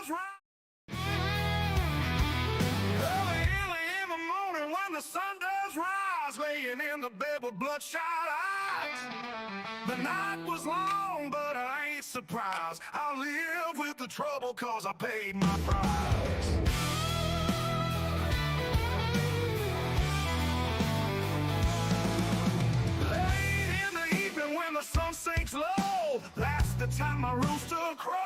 Early in the morning when the sun does rise, laying in the bed with bloodshot eyes. The night was long, but I ain't surprised. I live with the trouble cause I paid my price. Late in the evening when the sun sinks low, that's the time my rooster crows.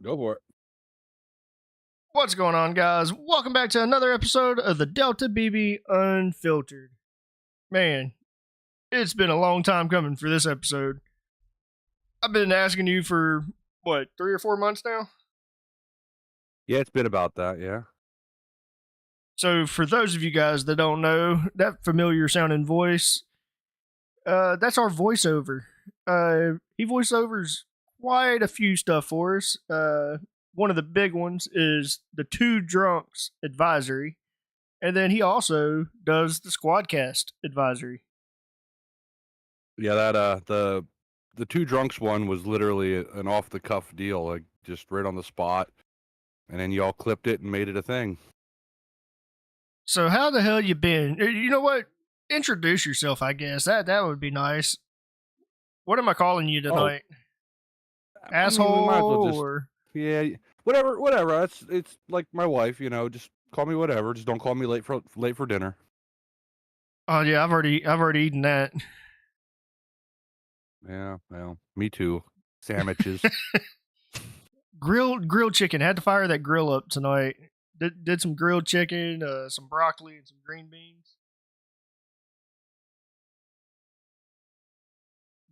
Go for it. What's going on, guys? Welcome back to another episode of the TheDeltaBB Unfiltered. Man, it's been a long time coming for this episode. I've been asking you for, 3 or 4 months now? Yeah, it's been about that, yeah. So, for those of you guys that don't know, that familiar sounding voice, that's our voiceover. He voiceovers quite a few stuff for us. One of the big ones is the Two Drunks Advisory, and then he also does the Squadcast Advisory. Yeah, that the Two Drunks one was literally an off the cuff deal, like just right on the spot, and then y'all clipped it and made it a thing. So how the hell you been? You know what? Introduce yourself, I guess. That would be nice. What am I calling you tonight? Asshole, I mean, we might as well just, or yeah, whatever. It's like my wife, you know. Just call me whatever. Just don't call me late for dinner. oh yeah, I've already eaten that. Yeah, well, me too. Sandwiches. Grilled chicken. Had to fire that grill up tonight. Did some grilled chicken, some broccoli, and some green beans.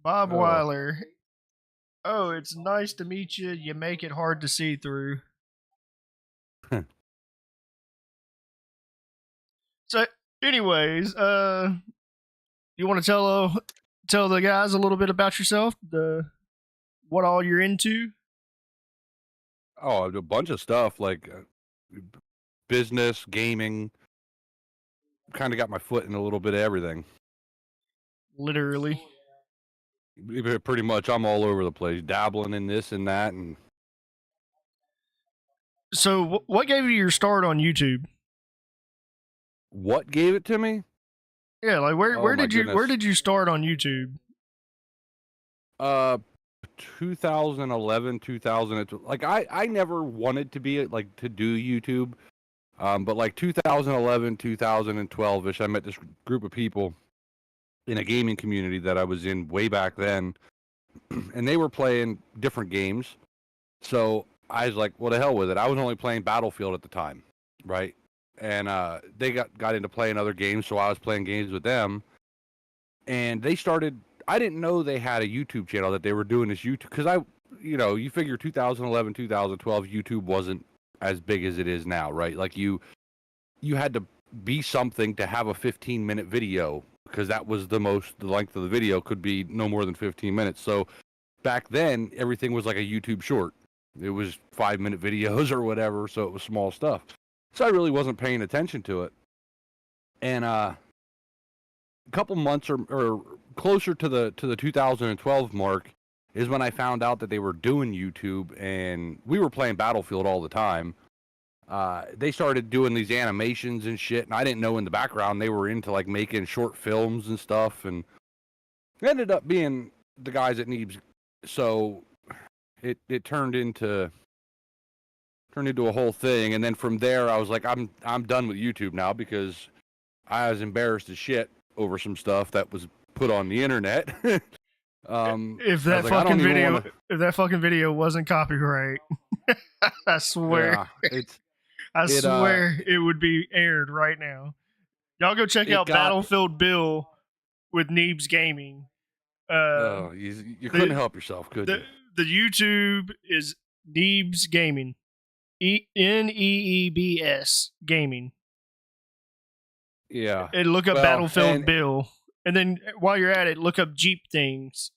Bob Oh. Weiler. Oh, it's nice to meet you. You make it hard to see through. So, anyways, you want to tell the guys a little bit about yourself, what all you're into? Oh, a bunch of stuff like business, gaming. Kind of got my foot in a little bit of everything. Literally. Pretty much, I'm all over the place, dabbling in this and that, and So, what gave you your start on YouTube? what gave it to me? Yeah, like where my did goodness. you start on YouTube? 2011, 2000. Like I never wanted to be like to do YouTube, but like 2011, 2012 ish, I met this group of people in a gaming community that I was in way back then, and they were playing different games. So I was like, well, the hell with it. I was only playing Battlefield at the time, right? And they got into playing other games, so I was playing games with them. And they started, I didn't know they had a YouTube channel, that they were doing this YouTube, because you figure 2011, 2012, YouTube wasn't as big as it is now, right? Like you had to be something to have a 15-minute video, because that was the length of the video could be no more than 15 minutes. So back then, everything was like a YouTube short. It was 5-minute videos or whatever, so it was small stuff. So I really wasn't paying attention to it. And a couple months or closer to the 2012 mark is when I found out that they were doing YouTube, and we were playing Battlefield all the time. They started doing these animations and shit, and I didn't know in the background they were into like making short films and stuff, and it ended up being the guys at Neebs. So it turned into a whole thing, and then from there I was like, I'm done with YouTube now, because I was embarrassed as shit over some stuff that was put on the internet. If that fucking video wasn't copyright, I swear, yeah, I swear it would be aired right now. Y'all go check out Battlefield Bill with Neebs Gaming. You couldn't help yourself, could you? The YouTube is Neebs Gaming. NEEBS Gaming. Yeah. And look up Well, Battlefield and- Bill. And then while you're at it, look up Jeep Things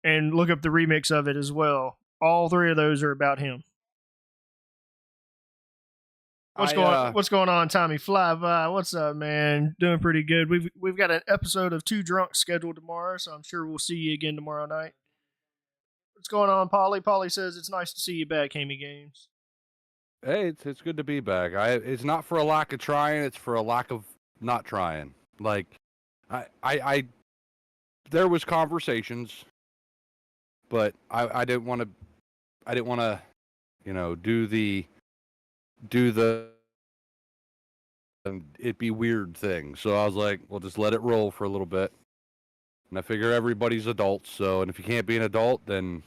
and look up the remix of it as well. All three of those are about him. What's going on, Tommy Fly? What's up, man? Doing pretty good. We've got an episode of Two Drunks scheduled tomorrow, so I'm sure we'll see you again tomorrow night. What's going on, Polly? Polly says it's nice to see you back, Hammy Games. Hey, it's good to be back. It's not for a lack of trying, it's for a lack of not trying. Like I there was conversations, but I didn't want to do the and it be weird thing. So I was like, well, just let it roll for a little bit. And I figure everybody's adults, so and if you can't be an adult, then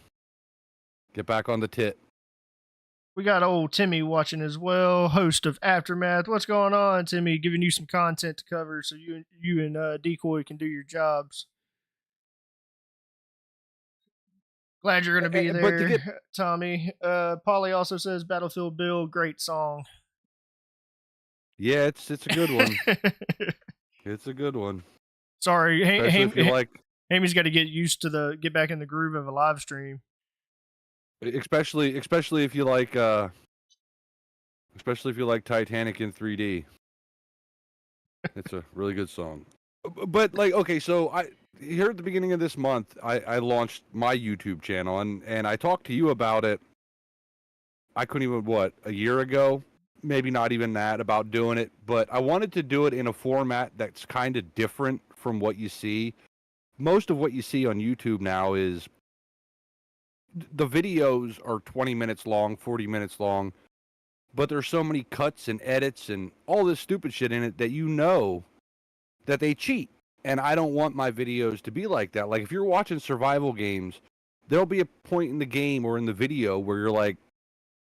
get back on the tit. We got old Timmy watching as well, host of Aftermath. What's going on, Timmy? Giving you some content to cover so you and Decoy can do your jobs. Glad you're going to be there, Tommy. Polly also says Battlefield Bill, great song. Yeah, it's a good one. It's a good one. Sorry, Hamy's got to get back in the groove of a live stream. Especially if you like Titanic in 3D. It's a really good song. But like, okay, so here at the beginning of this month, I launched my YouTube channel and I talked to you about it. I couldn't even a year ago, maybe not even that, about doing it, but I wanted to do it in a format that's kind of different from what you see. Most of what you see on YouTube now is the videos are 20 minutes long, 40 minutes long, but there's so many cuts and edits and all this stupid shit in it that that they cheat. And I don't want my videos to be like that. Like, if you're watching survival games, there'll be a point in the game or in the video where you're like,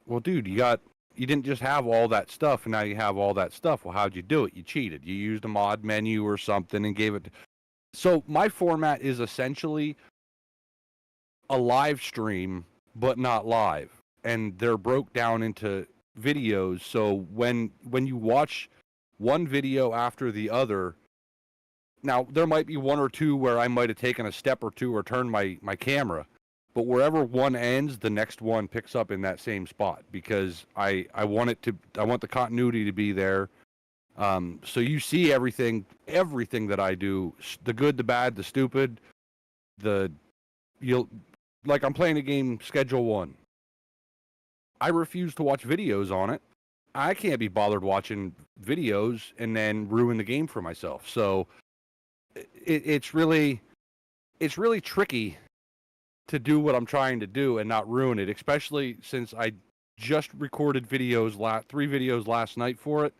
well, dude, you didn't just have all that stuff and now you have all that stuff. Well, how'd you do it? You cheated. You used a mod menu or something and gave it. So my format is essentially a live stream, but not live. And they're broke down into videos. So when you watch one video after the other, now there might be one or two where I might have taken a step or two or turned my camera, but wherever one ends, the next one picks up in that same spot because I want the continuity to be there. So you see everything that I do, the good, the bad, the stupid, like I'm playing a game, Schedule 1. I refuse to watch videos on it. I can't be bothered watching videos and then ruin the game for myself. So it's really tricky to do what I'm trying to do and not ruin it, especially since I just recorded 3 videos last night for it,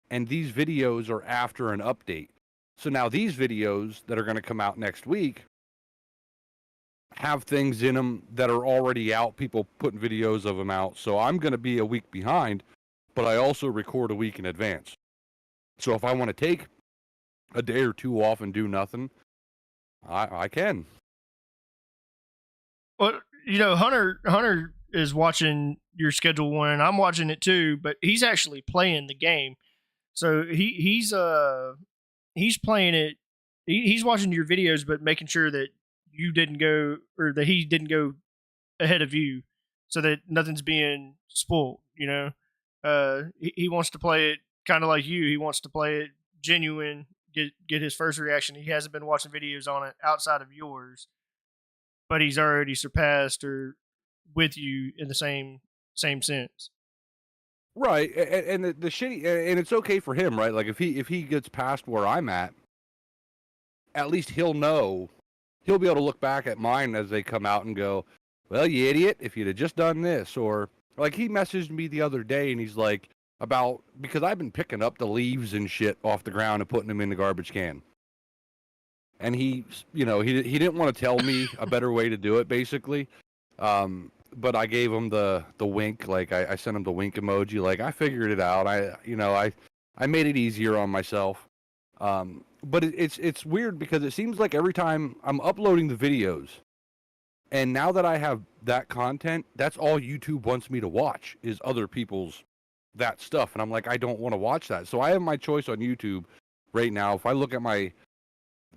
and these videos are after an update. So now these videos that are going to come out next week have things in them that are already out, people putting videos of them out. So I'm going to be a week behind, but I also record a week in advance. So if I want to take a day or two off and do nothing, I can. Well, Hunter is watching your Schedule 1, and I'm watching it too, but he's actually playing the game. So he's playing it. He's watching your videos, but making sure that you didn't go, or that he didn't go ahead of you, so that nothing's being spoiled. He wants to play it kind of like you. He wants to play it genuine, get his first reaction. He hasn't been watching videos on it outside of yours, but he's already surpassed or with you in the same sense. Right, and the shitty, and it's okay for him, right? Like if he gets past where I'm at least he'll know. He'll be able to look back at mine as they come out and go, well, you idiot, if you'd have just done this. Or, like, he messaged me the other day, and he's like, because I've been picking up the leaves and shit off the ground and putting them in the garbage can. And he didn't want to tell me a better way to do it, basically. But I gave him the wink, like, I sent him the wink emoji, like, I figured it out. I made it easier on myself. But it's weird because it seems like every time I'm uploading the videos, And now that I have that content, that's all YouTube wants me to watch is other people's that stuff. And I'm like, I don't want to watch that. So I have my choice on YouTube right now. If I look at my,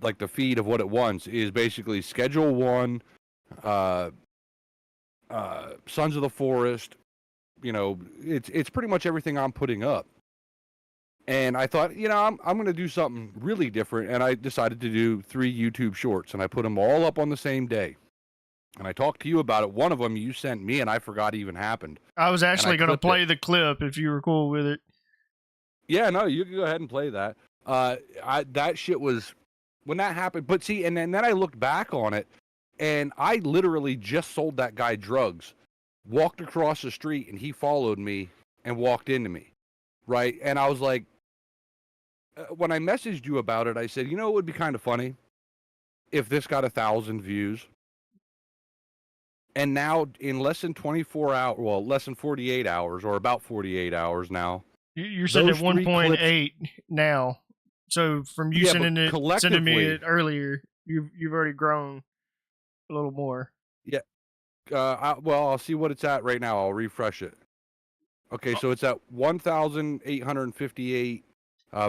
like the feed of what it wants is basically Schedule 1, Sons of the Forest, you know, it's pretty much everything I'm putting up. And I thought, you know, I'm going to do something really different. And I decided to do 3 YouTube shorts, and I put them all up on the same day. And I talked to you about it. One of them you sent me, and I forgot even happened. I was actually going to play the clip if you were cool with it. Yeah, no, you can go ahead and play that. That shit was when that happened. But see, and then I looked back on it, and I literally just sold that guy drugs, walked across the street, and he followed me and walked into me, right? And I was like, when I messaged you about it, I said, you know, it would be kind of funny if this got 1,000 views. And now in less than 24 hours, well, less than 48 hours, or about 48 hours now. You're sitting at 1.8 now. So from you sending me it earlier, you've already grown a little more. Yeah. Well, I'll see what it's at right now. I'll refresh it. Okay, so it's at 1,858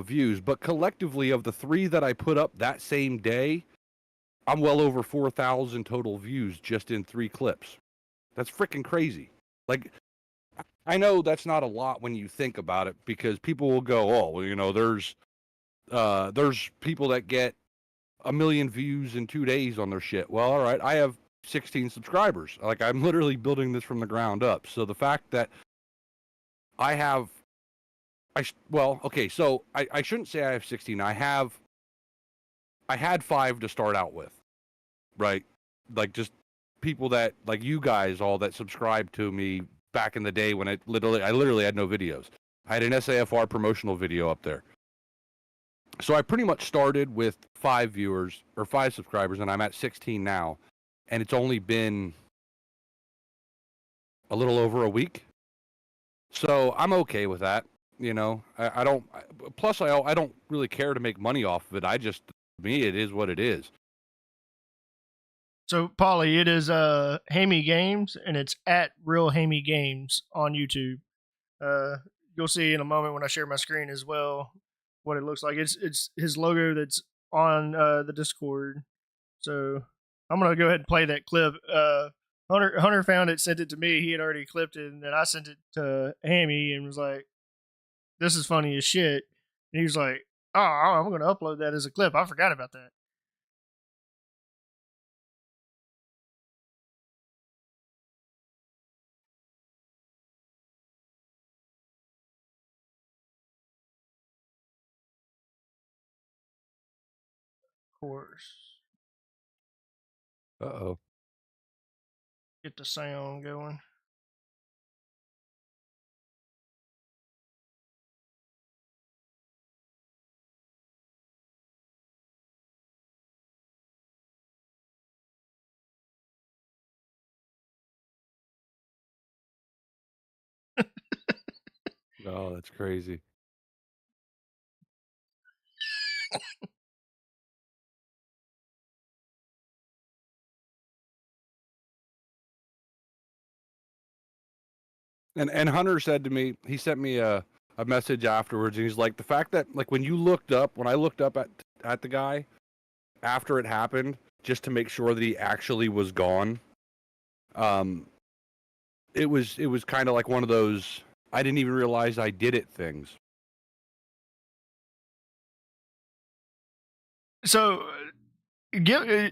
views. But collectively, of the 3 that I put up that same day, I'm well over 4,000 total views just in 3 clips. That's freaking crazy. Like, I know that's not a lot when you think about it, because people will go, oh, well, you know, there's people that get 1 million views in 2 days on their shit. Well, all right, I have 16 subscribers. Like, I'm literally building this from the ground up. So the fact that I shouldn't say I have 16. I had 5 to start out with, right? Like, just people that, like you guys all that subscribed to me back in the day when I literally had no videos. I had an SAFR promotional video up there. So I pretty much started with 5 viewers or 5 subscribers, and I'm at 16 now. And it's only been a little over a week. So I'm okay with that. You know, I don't really care to make money off of it. To me, it is what it is. So, Polly, it is Hammy Games, and it's at Real Hammy Games on YouTube. You'll see in a moment when I share my screen as well what it looks like. It's his logo that's on the Discord. So I'm gonna go ahead and play that clip. Hunter found it, sent it to me. He had already clipped it, and then I sent it to Hammy and was like, "This is funny as shit." And he was like, "Oh, I'm gonna upload that as a clip. I forgot about that." Course. Uh-oh. Get the sound going. Oh, that's crazy. And Hunter said to me, he sent me a message afterwards, and he's like, the fact that, like, when I looked up at the guy after it happened, just to make sure that he actually was gone, it was kind of like one of those I didn't even realize I did it things. So, I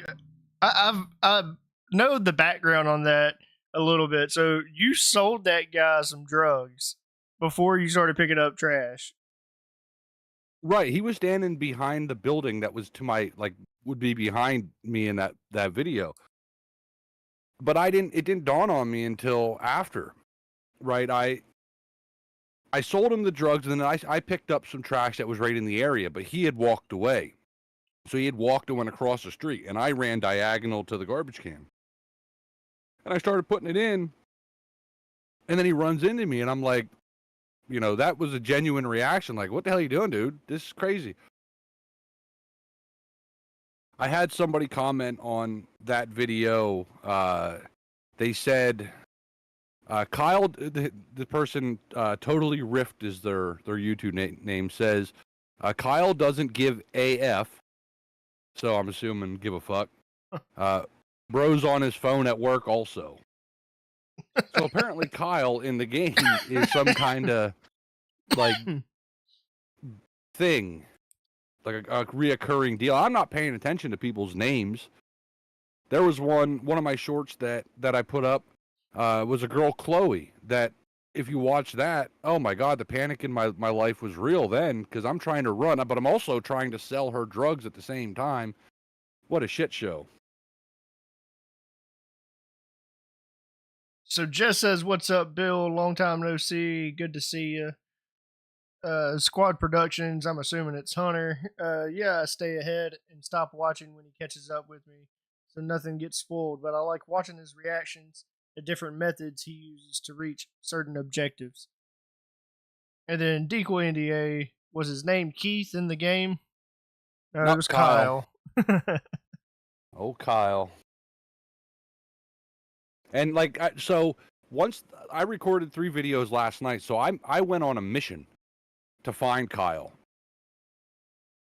know the background on that a little bit. So you sold that guy some drugs before you started picking up trash. Right, he was standing behind the building that was to my, like, would be behind me in that video. But it didn't dawn on me until after, right? I sold him the drugs, and then I picked up some trash that was right in the area, but he had walked away. So he had walked and went across the street, and I ran diagonal to the garbage can. And I started putting it in, and then he runs into me, and I'm like, you know, that was a genuine reaction. Like, what the hell are you doing, dude? This is crazy. I had somebody comment on that video. They said Kyle, the person totally riffed is their YouTube name, says Kyle doesn't give AF, so I'm assuming give a fuck. Bro's on his phone at work also. So apparently Kyle in the game is some kind of like thing, like a reoccurring deal. I'm not paying attention to people's names. There was one of my shorts that I put up was a girl, Chloe, that if you watch that, oh my God, the panic in my life was real then, because I'm trying to run, but I'm also trying to sell her drugs at the same time. What a shit show. So Jess says, "What's up, Bill? Long time no see. Good to see you." Squad Productions. I'm assuming it's Hunter. Yeah, I stay ahead and stop watching when he catches up with me, so nothing gets spoiled. But I like watching his reactions, the different methods he uses to reach certain objectives. And then Decoy NDA, was his name Keith in the game? No, Not it was Kyle. Oh, Kyle. And like, so once I recorded 3 videos last night, so I went on a mission to find Kyle.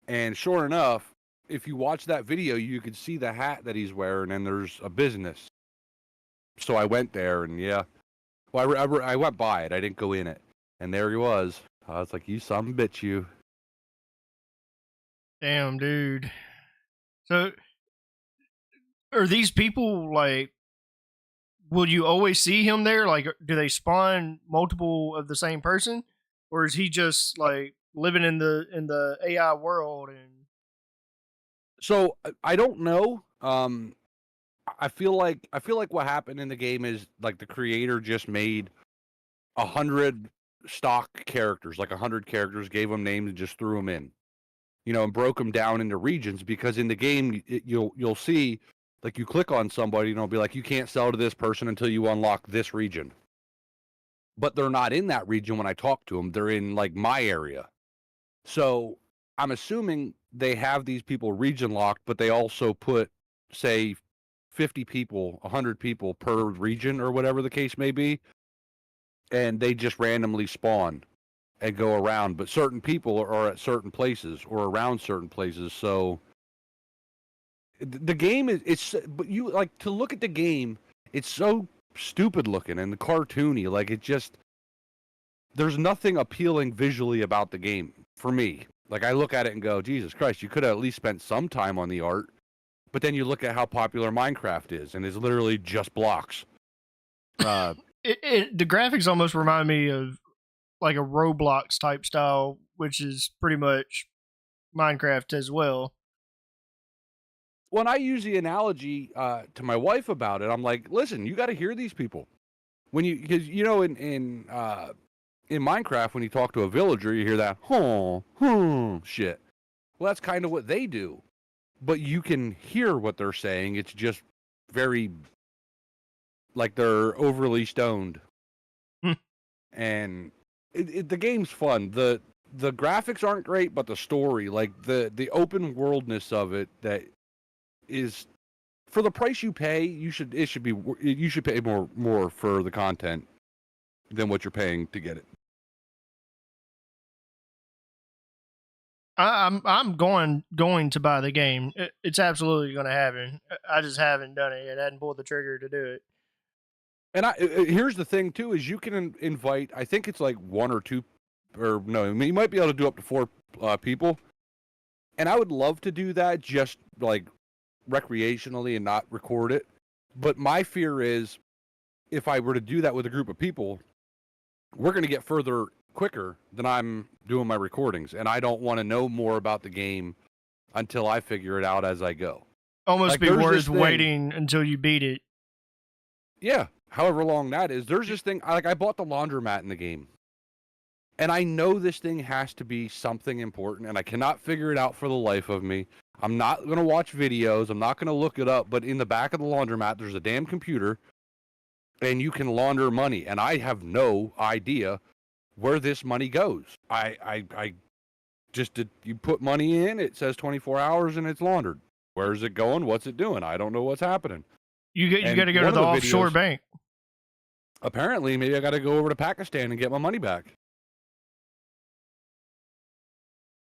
And sure enough, if you watch that video, you could see the hat that he's wearing, and there's a business. So I went there, and yeah, well, I went by it. I didn't go in it, and there he was. I was like, "You son of a bitch, you!" Damn, dude. So, are these people like? Will you always see him there? Like, do they spawn multiple of the same person, or is he just like living in the AI world? And So I don't know. I feel like what happened in the game is like the creator just made 100 stock characters, like 100 characters, gave them names and just threw them in, and broke them down into regions. Because in the game, you'll see, like, you click on somebody, and it'll be like, you can't sell to this person until you unlock this region. But they're not in that region when I talk to them. They're in like my area. So I'm assuming they have these people region locked, but they also put, say, 50 people, 100 people per region or whatever the case may be. And they just randomly spawn and go around. But certain people are at certain places or around certain places. So the game but you like to look at the game, it's so stupid looking and cartoony. Like, it just, there's nothing appealing visually about the game for me. Like, I look at it and go, Jesus Christ, you could have at least spent some time on the art. But then you look at how popular Minecraft is, and it's literally just blocks. the graphics almost remind me of like a Roblox type style, which is pretty much Minecraft as well. When I use the analogy to my wife about it, I'm like, listen, you got to hear these people. Because in Minecraft, when you talk to a villager, you hear that shit. Well, that's kind of what they do, but you can hear what they're saying. It's just very, like, they're overly stoned, and the game's fun. The graphics aren't great, but the story, like the open worldness of it, that is, for the price you pay, you should pay more for the content than what you're paying to get it. I'm going to buy the game. It's absolutely going to happen. I just haven't done it yet. I hadn't pulled the trigger to do it. And here's the thing too: is you can invite. I think it's like 1 or 2, or no, I mean, you might be able to do up to 4 people. And I would love to do that, just like recreationally and not record it. But my fear is, if I were to do that with a group of people, we're going to get further quicker than I'm doing my recordings, and I don't want to know more about the game until I figure it out as I go. Almost like, be worth waiting until you beat it. Yeah, however long that is. There's this thing, I bought the laundromat in the game, and I know this thing has to be something important, and I cannot figure it out for the life of me. I'm not going to watch videos. I'm not going to look it up, but in the back of the laundromat, there's a damn computer, and you can launder money, and I have no idea where this money goes. I just did. You put money in, it says 24 hours, and it's laundered. Where's it going? What's it doing? I don't know what's happening. You got to go to one the of offshore videos- bank. Apparently, maybe I got to go over to Pakistan and get my money back.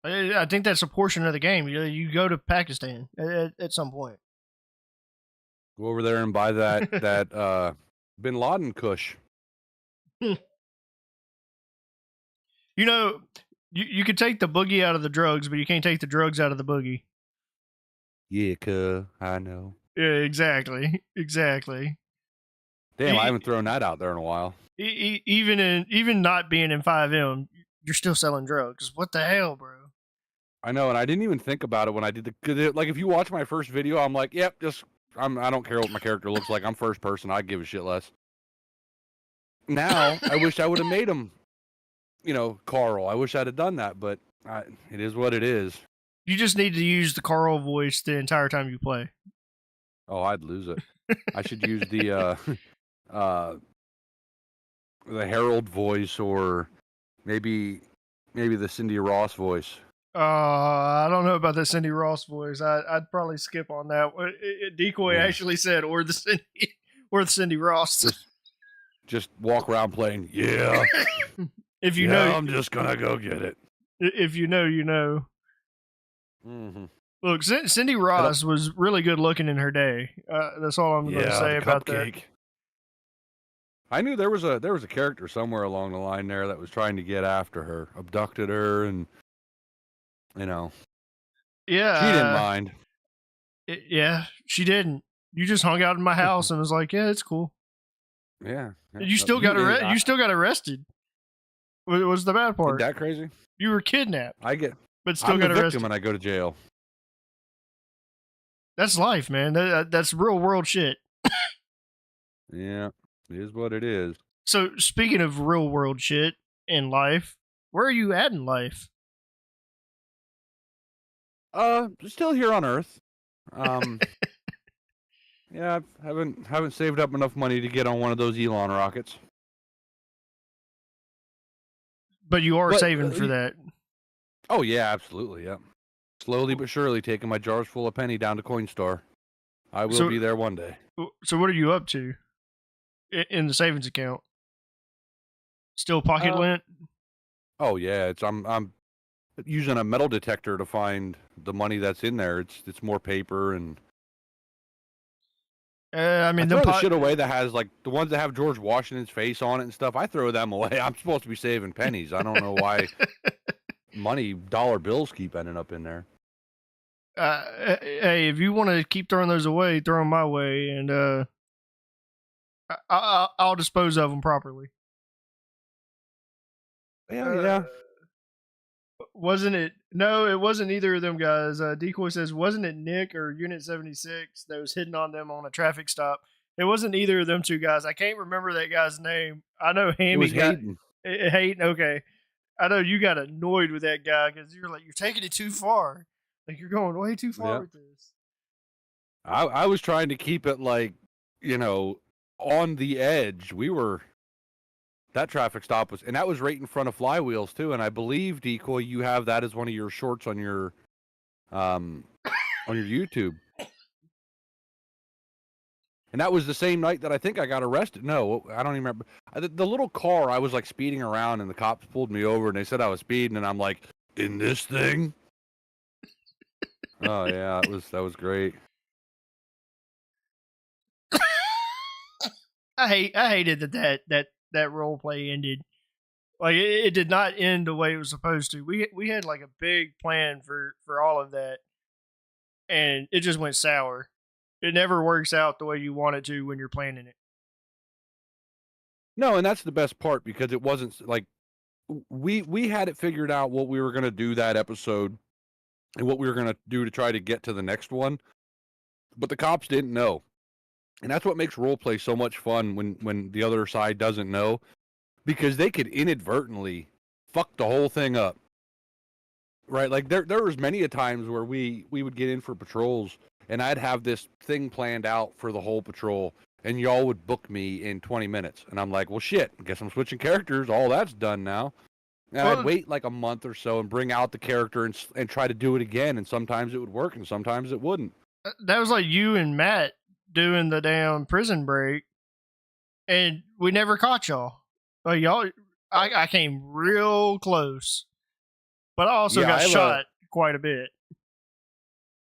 I think that's a portion of the game. You go to Pakistan at some point. Go over there and buy that Bin Laden Kush. You know, you could take the boogie out of the drugs, but you can't take the drugs out of the boogie. Yeah, I know. Yeah, exactly. Damn, I haven't thrown that out there in a while. Even not being in FiveM, you're still selling drugs. What the hell, bro? I know, and I didn't even think about it when I did like if you watch my first video, I'm like, yep, I don't care what my character looks like. I'm first person. I give a shit less. Now, I wish I would have made him, Carl. I wish I'd have done that, but it is what it is. You just need to use the Carl voice the entire time you play. Oh, I'd lose it. I should use the Harold voice, or maybe the Cindy Ross voice. I don't know about the Cindy Ross voice. I'd probably skip on that. Decoy actually said, or the Cindy Ross. Just walk around playing. Yeah. If you know, I'm just gonna go get it. If you know, you know. Mm-hmm. Look, Cindy Ross was really good looking in her day. That's all I'm going to say about that. I knew there was a character somewhere along the line there that was trying to get after her, abducted her, and yeah, she didn't mind. Yeah, she didn't. You just hung out in my house and was like, "Yeah, it's cool." Yeah, you still got you still got arrested. What was the bad part? Isn't that crazy? You were kidnapped. But still I'm got the arrested. victim when I go to jail. That's life, man. That's real world shit. Yeah, it is what it is. So, speaking of real world shit in life, where are you at in life? Still here on Earth. Yeah, I haven't saved up enough money to get on one of those Elon rockets. But you are saving for that. Oh yeah, absolutely, yeah. Slowly but surely taking my jars full of penny down to Coinstar. I will be there one day. So what are you up to in the savings account? Still pocket lint? Oh yeah, I'm using a metal detector to find the money that's in there. It's more paper, and I mean, I throw the shit away that has like the ones that have George Washington's face on it and stuff. I throw them away. I'm supposed to be saving pennies. I don't know why dollar bills keep ending up in there. Hey, if you want to keep throwing those away, throw them my way, and I'll dispose of them properly. Yeah. Wasn't it? No, it wasn't either of them guys. Decoy says, wasn't it Nick or Unit 76 that was hitting on them on a traffic stop? It wasn't either of them two guys. I can't remember that guy's name. I know Hammy got Hayden. Hayden. Okay, I know you got annoyed with that guy because you're like, you're taking it too far. Like, you're going way too far with this. I was trying to keep it like, on the edge. That traffic stop was, and that was right in front of Flywheels too. And I believe, Decoy, you have that as one of your shorts on your YouTube. And that was the same night that I think I got arrested. No, I don't even remember. The little car, I was like speeding around, and the cops pulled me over, and they said I was speeding, and I'm like, in this thing? Oh yeah, that was great. I hated that role play ended. Like, it did not end the way it was supposed to. We had like a big plan for all of that, and it just went sour. It never works out the way you want it to when you're planning it. No, and that's the best part, because it wasn't like we had it figured out what we were going to do that episode and what we were going to do to try to get to the next one, but the cops didn't know. And that's what makes roleplay so much fun when the other side doesn't know, because they could inadvertently fuck the whole thing up. Right? Like there was many a times where we would get in for patrols, and I'd have this thing planned out for the whole patrol, and y'all would book me in 20 minutes. And I'm like, well, shit, I guess I'm switching characters. All that's done now. And I'd wait like a month or so and bring out the character and try to do it again. And sometimes it would work and sometimes it wouldn't. That was like you and Matt doing the damn prison break, and we never caught y'all. Like y'all, I came real close, but I also got shot quite a bit.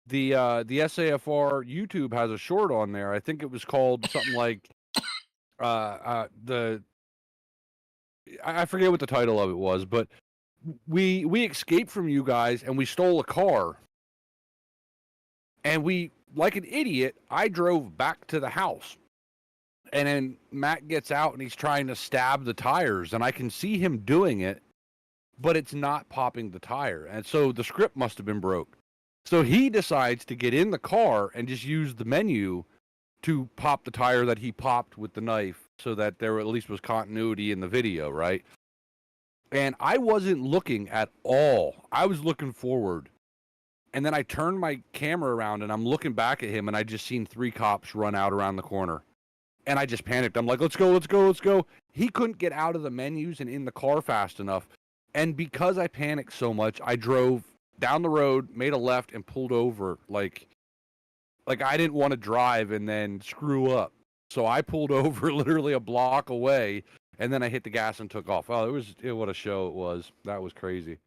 The SAFR YouTube has a short on there. I think it was called something like I forget what the title of it was, but we escaped from you guys and we stole a car. And we, like an idiot, I drove back to the house. And then Matt gets out and he's trying to stab the tires, and I can see him doing it, but it's not popping the tire. And so the script must have been broke. So he decides to get in the car and just use the menu to pop the tire that he popped with the knife so that there at least was continuity in the video, right? And I wasn't looking at all. I was looking forward. And then I turned my camera around and I'm looking back at him and I just seen 3 cops run out around the corner. And I just panicked. I'm like, let's go, let's go, let's go. He couldn't get out of the menus and in the car fast enough. And because I panicked so much, I drove down the road, made a left, and pulled over. Like I didn't want to drive and then screw up. So I pulled over literally a block away, and then I hit the gas and took off. Oh, what a show it was. That was crazy.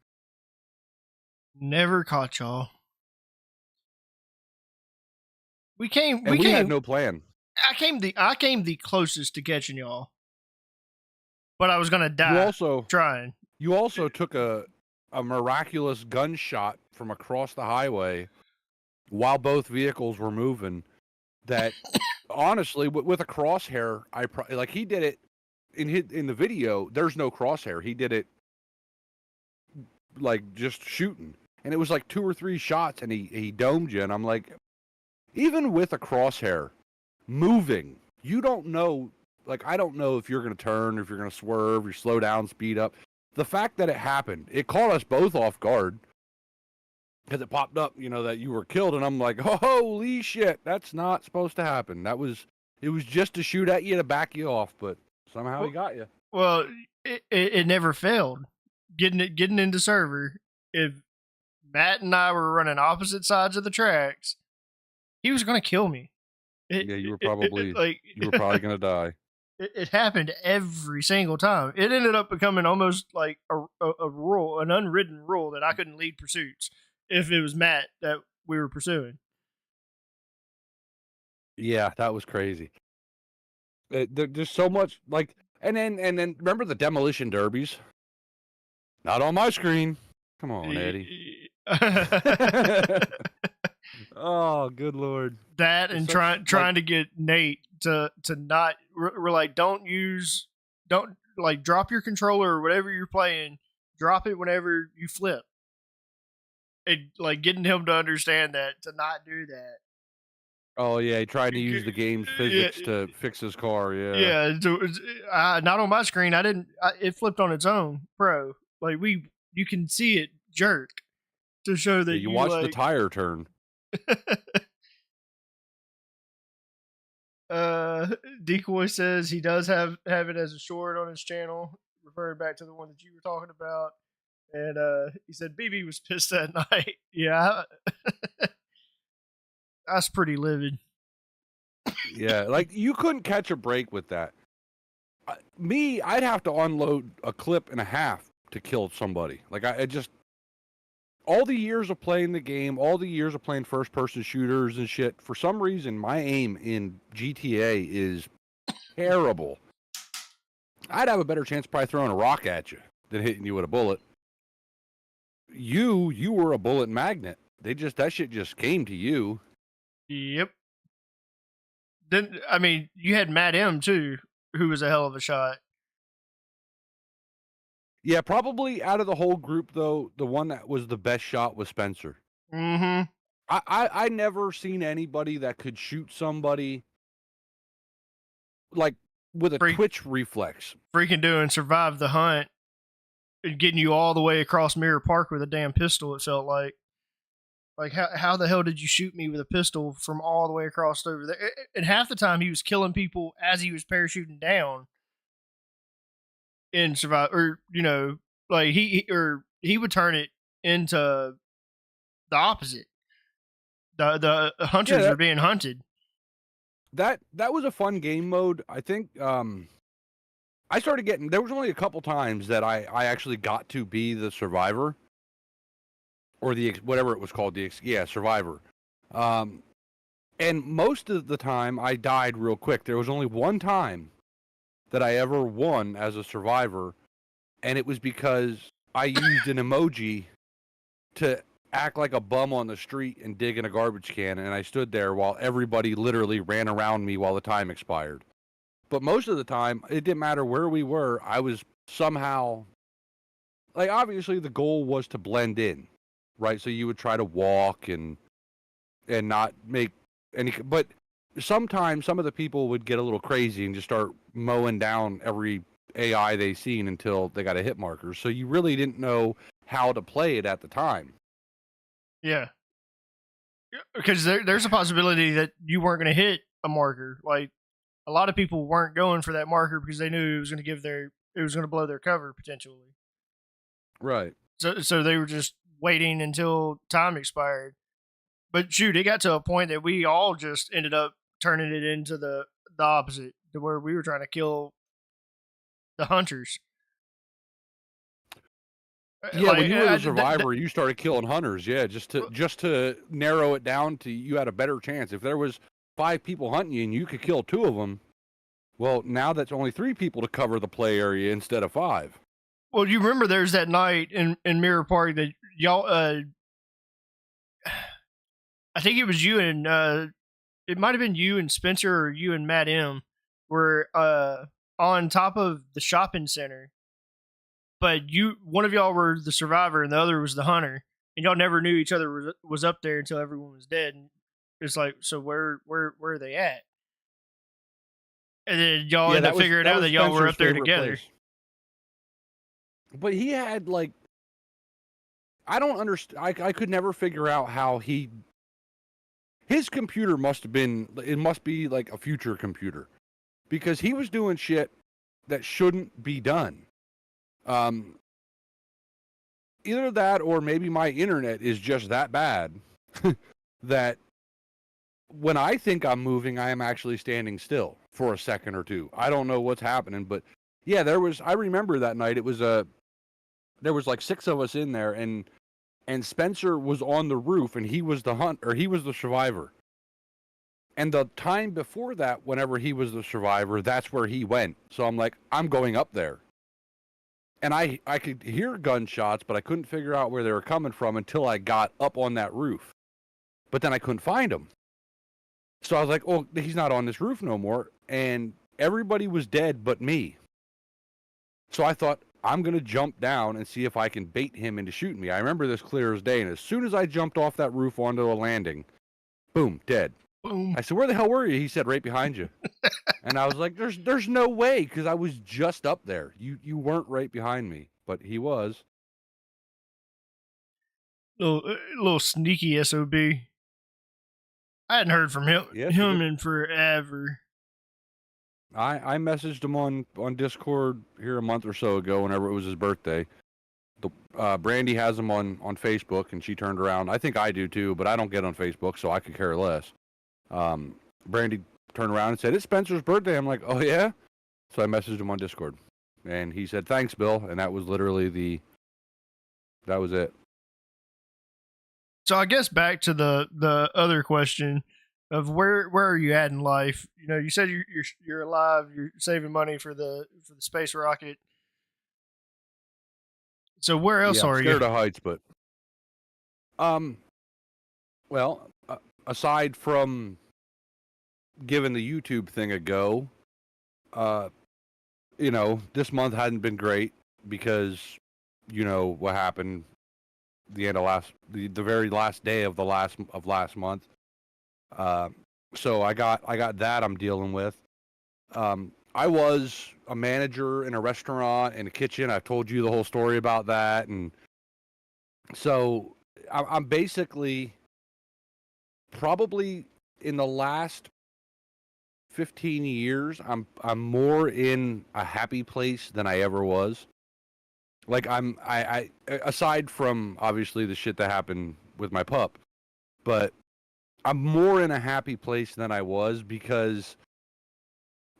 Never caught y'all. We had no plan. I came the closest to catching y'all, but I was gonna die. Trying. You also took a miraculous gunshot from across the highway while both vehicles were moving. That honestly, with a crosshair, like he did it in the video. There's no crosshair. He did it like just shooting, and it was like 2 or 3 shots, and he domed you. And I'm like, even with a crosshair moving, you don't know. Like, I don't know if you're going to turn, if you're going to swerve, or slow down, speed up. The fact that it happened, it caught us both off guard because it popped up, that you were killed. And I'm like, holy shit, that's not supposed to happen. It was just to shoot at you to back you off, but somehow he got you. Well, it never failed. Getting into server. If Matt and I were running opposite sides of the tracks, he was going to kill me. You were probably going to die. It happened every single time. It ended up becoming almost like a rule, an unwritten rule that I couldn't lead pursuits if it was Matt that we were pursuing. Yeah, that was crazy. There's so much and then remember the demolition derbies? Not on my screen. Come on, Eddie. Oh, good Lord. That and trying to get Nate to not, we're like, don't drop your controller or whatever you're playing, drop it whenever you flip. And like getting him to understand that, to not do that. Oh yeah, he tried to use the game's physics to fix his car. Yeah. Yeah. Not on my screen. It flipped on its own, Pro. Like you can see it jerk to show that you watched the tire turn. Decoy says he does have it as a short on his channel, referring back to the one that you were talking about. And he said BB was pissed that night. Yeah. That's pretty livid. Yeah, like you couldn't catch a break with that. I'd have to unload a clip and a half to kill somebody. Like I just, all the years of playing the game, all the years of playing first-person shooters and shit, for some reason, my aim in GTA is terrible. I'd have a better chance probably throwing a rock at you than hitting you with a bullet. You were a bullet magnet. That shit just came to you. Yep. Then, I mean, you had Matt M, too, who was a hell of a shot. Yeah, probably out of the whole group, though, the one that was the best shot was Spencer. Mm-hmm. I never seen anybody that could shoot somebody like with a twitch reflex. Freaking doing Survive the Hunt and getting you all the way across Mirror Park with a damn pistol, it felt like. Like, how the hell did you shoot me with a pistol from all the way across over there? And half the time he was killing people as he was parachuting down in Survive, or, like he would turn it into the opposite. The hunters Yeah, are being hunted. that was a fun game mode. I think I started getting, there was only a couple times that I actually got to be the survivor, or the whatever it was called, survivor. And most of the time I died real quick. There was only one time that I ever won as a survivor, and it was because I used an emoji to act like a bum on the street and dig in a garbage can, and I stood there while everybody literally ran around me while the time expired. But most of the time, it didn't matter where we were, I was somehow, like, obviously the goal was to blend in, right? So you would try to walk and not make any, but sometimes some of the people would get a little crazy and just start mowing down every AI they seen until they got a hit marker. So you really didn't know how to play it at the time. Yeah. Because there's a possibility that you weren't going to hit a marker. Like, a lot of people weren't going for that marker because they knew it was going to blow their cover potentially. Right. So they were just waiting until time expired. But shoot, it got to a point that we all just ended up turning it into the opposite, to where we were trying to kill the hunters. Yeah, when you were the survivor, you started killing hunters. Yeah, just to narrow it down to, you had a better chance. If there was 5 people hunting you and you could kill 2 of them, well, now that's only 3 people to cover the play area instead of 5. Well, you remember there's that night in Mirror Park that y'all, I think it was you and, it might have been you and Spencer, or you and Matt M, were on top of the shopping center. But one of y'all were the survivor and the other was the hunter, and y'all never knew each other was up there until everyone was dead. And it's like, so where are they at? And then y'all ended up figuring out that y'all were up there together. Place. But he had, like, I don't understand. I could never figure out how his computer must be like a future computer, because he was doing shit that shouldn't be done. Either that, or maybe my internet is just that bad that when I think I'm moving, I am actually standing still for a second or two. I don't know what's happening, but yeah, I remember that night. There was like 6 of us in there, and Spencer was on the roof, and he was he was the survivor. And the time before that, whenever he was the survivor, that's where he went. So I'm like, I'm going up there. And I could hear gunshots, but I couldn't figure out where they were coming from until I got up on that roof. But then I couldn't find him. So I was like, oh, he's not on this roof no more. And everybody was dead but me. So I thought, I'm going to jump down and see if I can bait him into shooting me. I remember this clear as day. And as soon as I jumped off that roof onto a landing, boom, dead. Boom. I said, where the hell were you? He said, right behind you. And I was like, there's no way, because I was just up there. You weren't right behind me, but he was. Little sneaky SOB. I hadn't heard from him in forever. I messaged him on Discord here a month or so ago, whenever it was his birthday. Brandy has him on Facebook, and she turned around. I think I do too, but I don't get on Facebook, so I could care less. Brandy turned around and said, it's Spencer's birthday. I'm like, oh yeah? So I messaged him on Discord, and he said, thanks, Bill. And that was literally that was it. So I guess back to the other question of where are you at in life? You know, you said you're alive, you're saving money for the space rocket. So where else are you? Scared of heights, but well, aside from giving the YouTube thing a go, this month hadn't been great because what happened the end of the very last day of last month. So I got that I'm dealing with. I was a manager in a restaurant, in a kitchen. I've told you the whole story about that, and so I'm basically probably in the last 15 years, I'm more in a happy place than I ever was. Like I aside from obviously the shit that happened with my pup, but I'm more in a happy place than I was because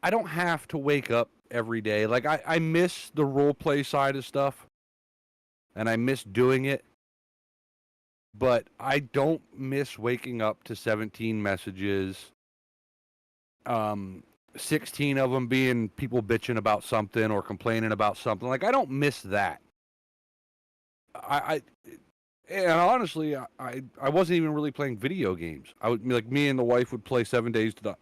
I don't have to wake up every day. Like, I miss the role play side of stuff, and I miss doing it, but I don't miss waking up to 17 messages, 16 of them being people bitching about something or complaining about something. Like, I don't miss that. And honestly, I wasn't even really playing video games. I would, like, me and the wife would play 7 Days to Die,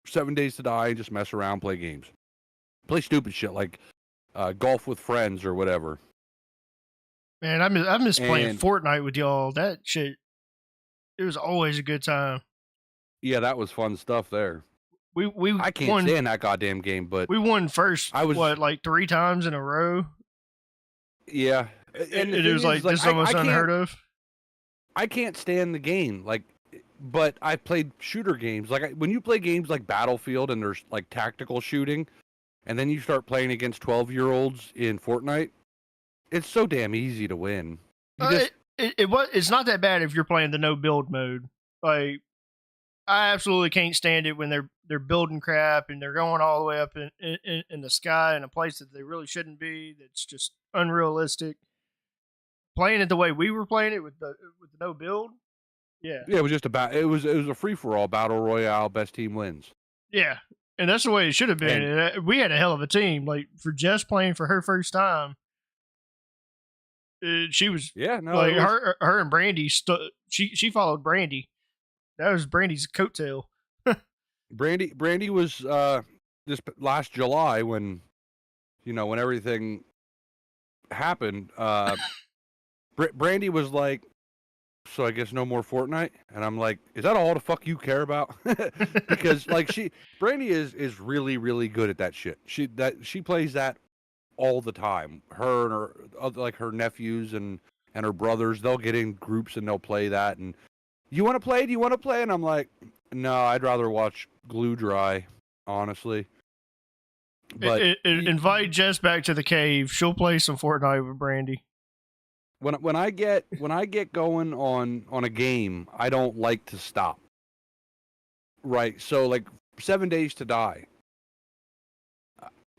7 Days to Die, and just mess around, play games, play stupid shit like golf with friends or whatever. Man, I miss playing And Fortnite with y'all. That shit, it was always a good time. yeah, that was fun stuff there. We I can't won, stand that goddamn game, but we won first. I was like 3 times in a row. yeah, and It was like this is almost unheard of. I can't stand the game, like, but I played shooter games. Like, when you play games like Battlefield and there's like tactical shooting, and then you start playing against 12-year-olds in Fortnite, it's so damn easy to win. It's not that bad if you're playing the no build mode. Like, I absolutely can't stand it when they're building crap and they're going all the way up in the sky in a place that they really shouldn't be. That's just unrealistic. Playing it the way we were playing it with the no build, yeah, it was just about it was a free for all battle royale, best team wins. yeah, and that's the way it should have been. And we had a hell of a team. Like, for Jess playing for her first time, she was like her and Brandy. She followed Brandy. That was Brandy's coattail. Brandy was this last July when everything happened. Brandy was like, so I guess no more Fortnite, and I'm like, is that all the fuck you care about? Because like Brandy is really really good at that shit. She plays that all the time. Her and her nephews and her brothers, they'll get in groups and they'll play that. And you want to play? Do you want to play? And I'm like, no, I'd rather watch glue dry, honestly. But invite Jess back to the cave. She'll play some Fortnite with Brandy. When I get going on a game, I don't like to stop. Right, so like 7 Days to Die.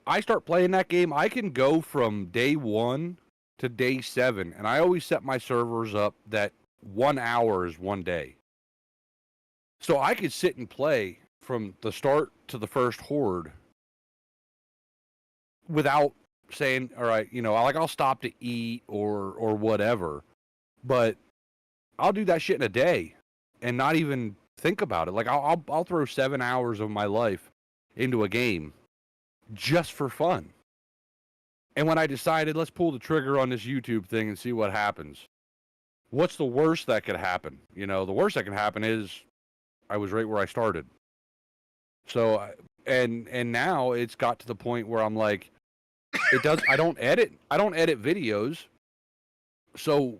I start playing that game, I can go from day 1 to day 7, and I always set my servers up that 1 hour is 1 day. So I could sit and play from the start to the first horde without saying, all right, like, I'll stop to eat or whatever, but I'll do that shit in a day and not even think about it. Like, I'll throw 7 hours of my life into a game just for fun. And when I decided, let's pull the trigger on this YouTube thing and see what happens, what's the worst that could happen? The worst that can happen is I was right where I started. So, and now it's got to the point where I'm like, I don't edit videos. So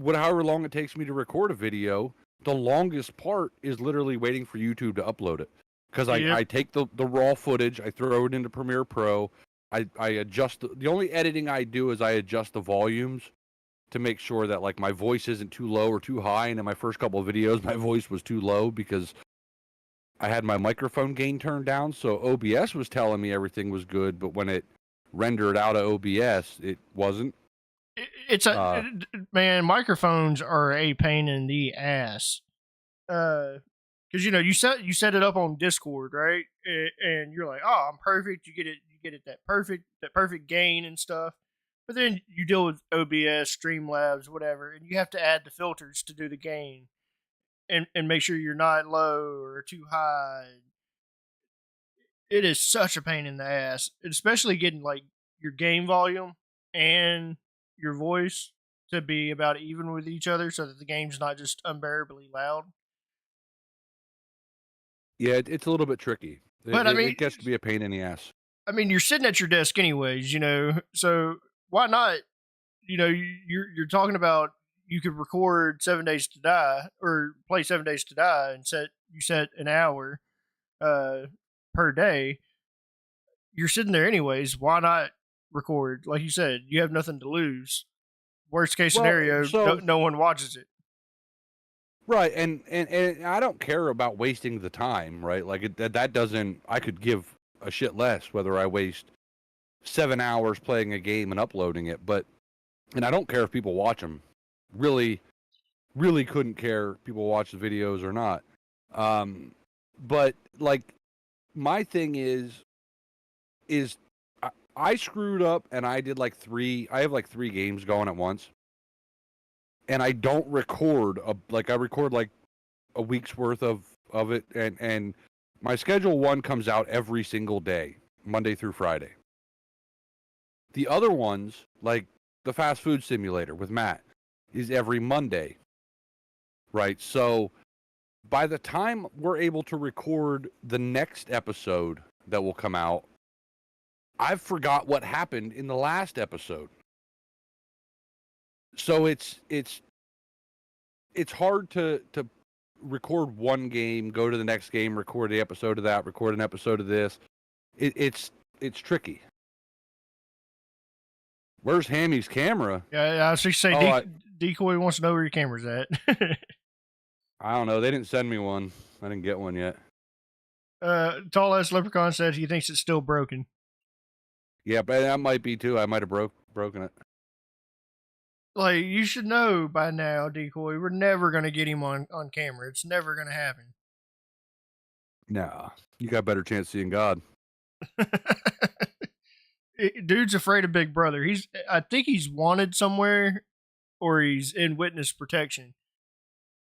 however long it takes me to record a video, the longest part is literally waiting for YouTube to upload it. Because I take the raw footage, I throw it into Premiere Pro, I adjust the only editing I do is I adjust the volumes to make sure that, like, my voice isn't too low or too high. And in my first couple of videos, my voice was too low because I had my microphone gain turned down. So OBS was telling me everything was good, but when it rendered out of OBS, it wasn't. It's man, microphones are a pain in the ass. Because you set it up on Discord, right? And you're like, oh, I'm perfect. You get it that perfect gain and stuff. But then you deal with OBS, Streamlabs, whatever, and you have to add the filters to do the gain, and make sure you're not low or too high. It is such a pain in the ass, especially getting like your game volume and your voice to be about even with each other, so that the game's not just unbearably loud. Yeah, it's a little bit tricky. But it gets to be a pain in the ass. I mean, you're sitting at your desk anyways, so why not? You're talking about you could record 7 Days to Die or play 7 Days to Die and set an hour per day. You're sitting there anyways. Why not record? Like you said, you have nothing to lose. Worst case scenario, no one watches it. Right, and I don't care about wasting the time, right? Like that doesn't. I could give a shit less whether I waste 7 hours playing a game and uploading it, and I don't care if people watch them. Really, really couldn't care if people watch the videos or not. But like my thing is I screwed up and I did like I have like 3 games going at once. And I don't record I record like a week's worth of it, and my schedule one comes out every single day, Monday through Friday. The other ones, like the fast food simulator with Matt, is every Monday. Right? So by the time we're able to record the next episode that will come out, I've forgot what happened in the last episode. So it's hard to record one game, go to the next game, record the episode of that, record an episode of this. It's tricky. Where's Hammy's camera? Yeah, I was just saying, Decoy wants to know where your camera's at. I don't know. They didn't send me one. I didn't get one yet. Tall ass Leprechaun says he thinks it's still broken. Yeah, but that might be too. I might have broken it. Like, you should know by now, Decoy, we're never going to get him on camera. It's never going to happen. Nah, you got a better chance seeing God. Dude's afraid of Big Brother. I think he's wanted somewhere, or he's in witness protection.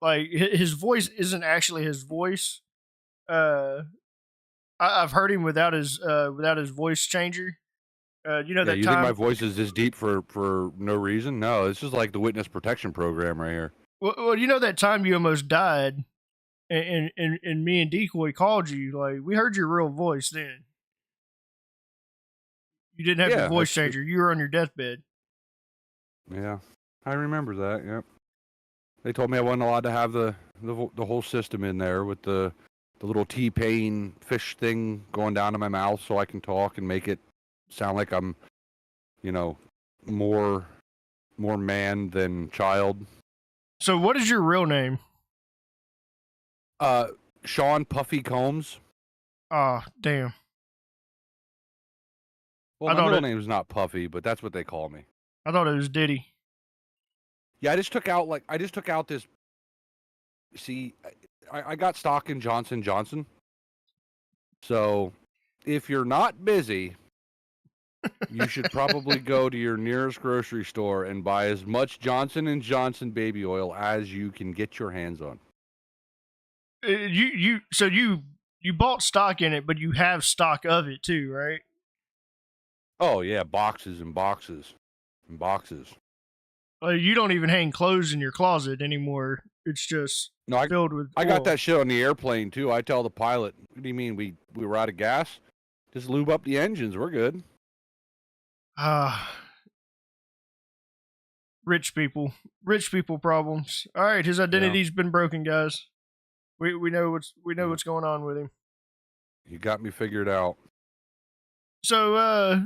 Like, his voice isn't actually his voice. I've heard him without his voice changer. You know that you time. think my voice is this deep for no reason? No, this is like the witness protection program right here. Well, you know that time you almost died, and me and Decoy called you. Like, we heard your real voice then. You didn't have your voice changer. You were on your deathbed. Yeah, I remember that. Yep. They told me I wasn't allowed to have the whole system in there with the little T-Pain fish thing going down to my mouth so I can talk and make it sound like I'm, more man than child. So what is your real name? Sean Puffy Combs. Ah, damn. Well, my real name's not Puffy, but that's what they call me. I thought it was Diddy. Yeah, I just took out this. See, I got stock in Johnson & Johnson. So, if you're not busy, you should probably go to your nearest grocery store and buy as much Johnson & Johnson baby oil as you can get your hands on. So you bought stock in it, but you have stock of it too, right? Oh yeah, boxes and boxes and boxes. You don't even hang clothes in your closet anymore. It's just filled with oil. I got that shit on the airplane too. I tell the pilot, "What do you mean we were out of gas? Just lube up the engines. We're good." Rich people problems. All right, his identity's been broken, guys. We know what's going on with him. You got me figured out. So,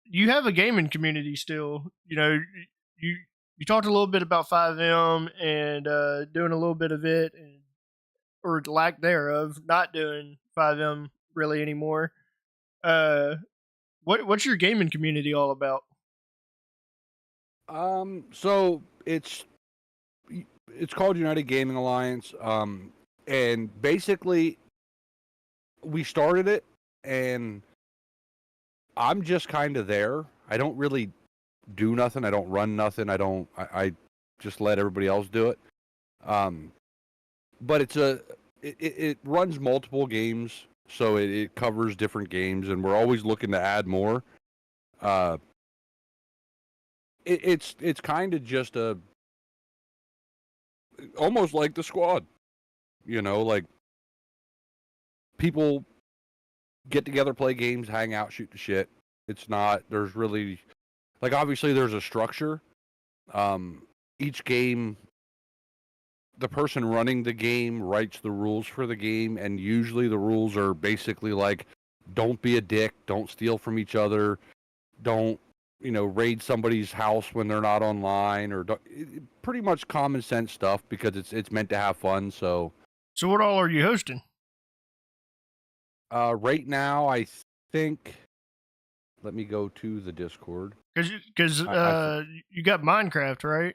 you have a gaming community still. You talked a little bit about FiveM and doing a little bit of it, or lack thereof, not doing FiveM really anymore. What's your gaming community all about? So it's called United Gaming Alliance. And basically we started it and I'm just kind of there. I don't really do nothing. I don't run nothing. I just let everybody else do it. But it runs multiple games. So it covers different games and we're always looking to add more. It's kind of just almost like the squad, like people get together, play games, hang out, shoot the shit. There's really, like, obviously there's a structure. Each game, the person running the game writes the rules for the game, and usually the rules are basically like, don't be a dick, don't steal from each other, don't raid somebody's house when they're not online, or pretty much common sense stuff because it's meant to have fun. So what all are you hosting? right now, I think. Let me go to the Discord. Because you got Minecraft, right?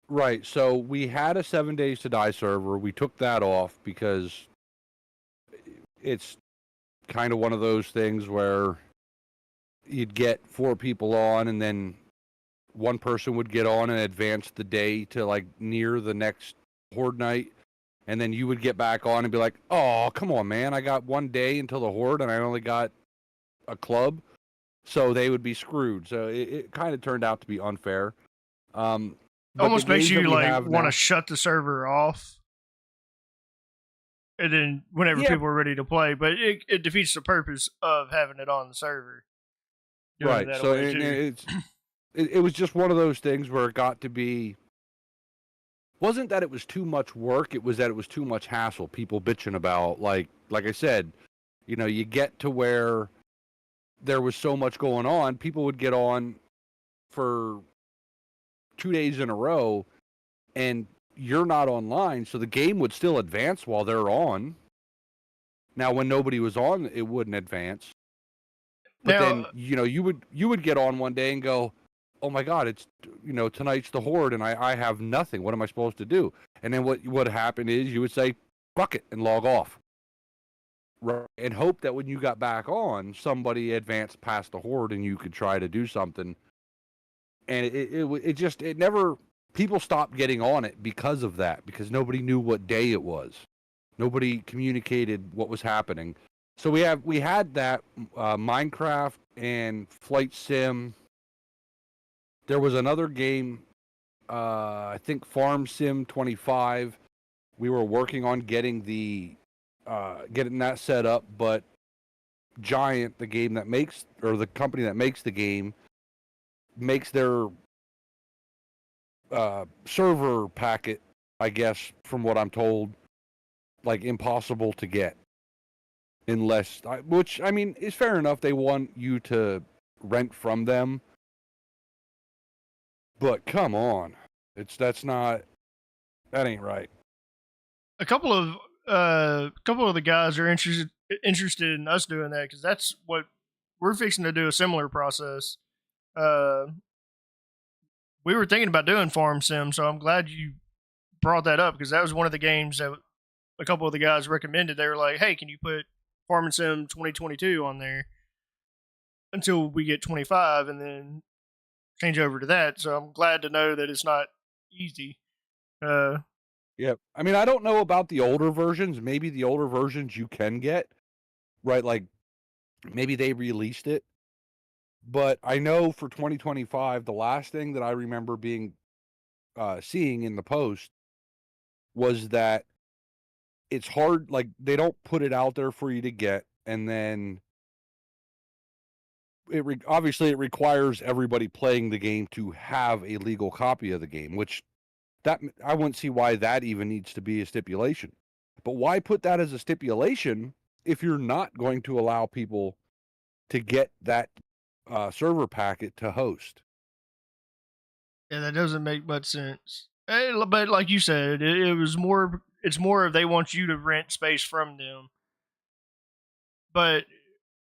Right. So we had a 7 Days to Die server. We took that off because it's kind of one of those things where you'd get 4 people on, and then one person would get on and advance the day to like near the next horde night, and then you would get back on and be like, "Oh, come on, man! I got 1 day until the horde, and I only got a club," so they would be screwed. So it kind of turned out to be unfair. Almost makes you like want to shut the server off, and then whenever people are ready to play, but it defeats the purpose of having it on the server. Right. So it was just one of those things where it got to be. Wasn't that it was too much work? It was that it was too much hassle. People bitching about like I said, you get to where there was so much going on. People would get on for 2 days in a row, and you're not online, so the game would still advance while they're on. Now, when nobody was on, it wouldn't advance. But then, you would get on one day and go, "Oh my God, it's tonight's the horde, and I have nothing. What am I supposed to do?" And then what happened is you would say, "Fuck it," and log off. Right, and hope that when you got back on, somebody advanced past the horde and you could try to do something. And it never, people stopped getting on it because of that, because nobody knew what day it was. Nobody communicated what was happening. So we had that Minecraft and Flight Sim. There was another game, I think Farm Sim 25. We were working on getting that set up, but Giant, the company that makes the game, makes their server packet, I guess, from what I'm told, like impossible to get. Which, I mean, is fair enough. They want you to rent from them. But come on. That ain't right. A couple of the guys are interested in us doing that, because that's what we're fixing to do, a similar process. We were thinking about doing Farm Sim, so I'm glad you brought that up, because that was one of the games that a couple of the guys recommended. They were like, "Hey, can you put Farm Sim 2022 on there until we get 25 and then change over to that?" So I'm glad to know that it's not easy. Yeah, I mean, I don't know about the older versions. Maybe the older versions you can get, right? Like, maybe they released it. But I know for 2025, the last thing that I remember seeing in the post was that it's hard, like, they don't put it out there for you to get, and then obviously it requires everybody playing the game to have a legal copy of the game, which that I wouldn't see why that even needs to be a stipulation. But why put that as a stipulation if you're not going to allow people to get that server packet to host? Yeah, that doesn't make much sense. But like you said, it's more of they want you to rent space from them. But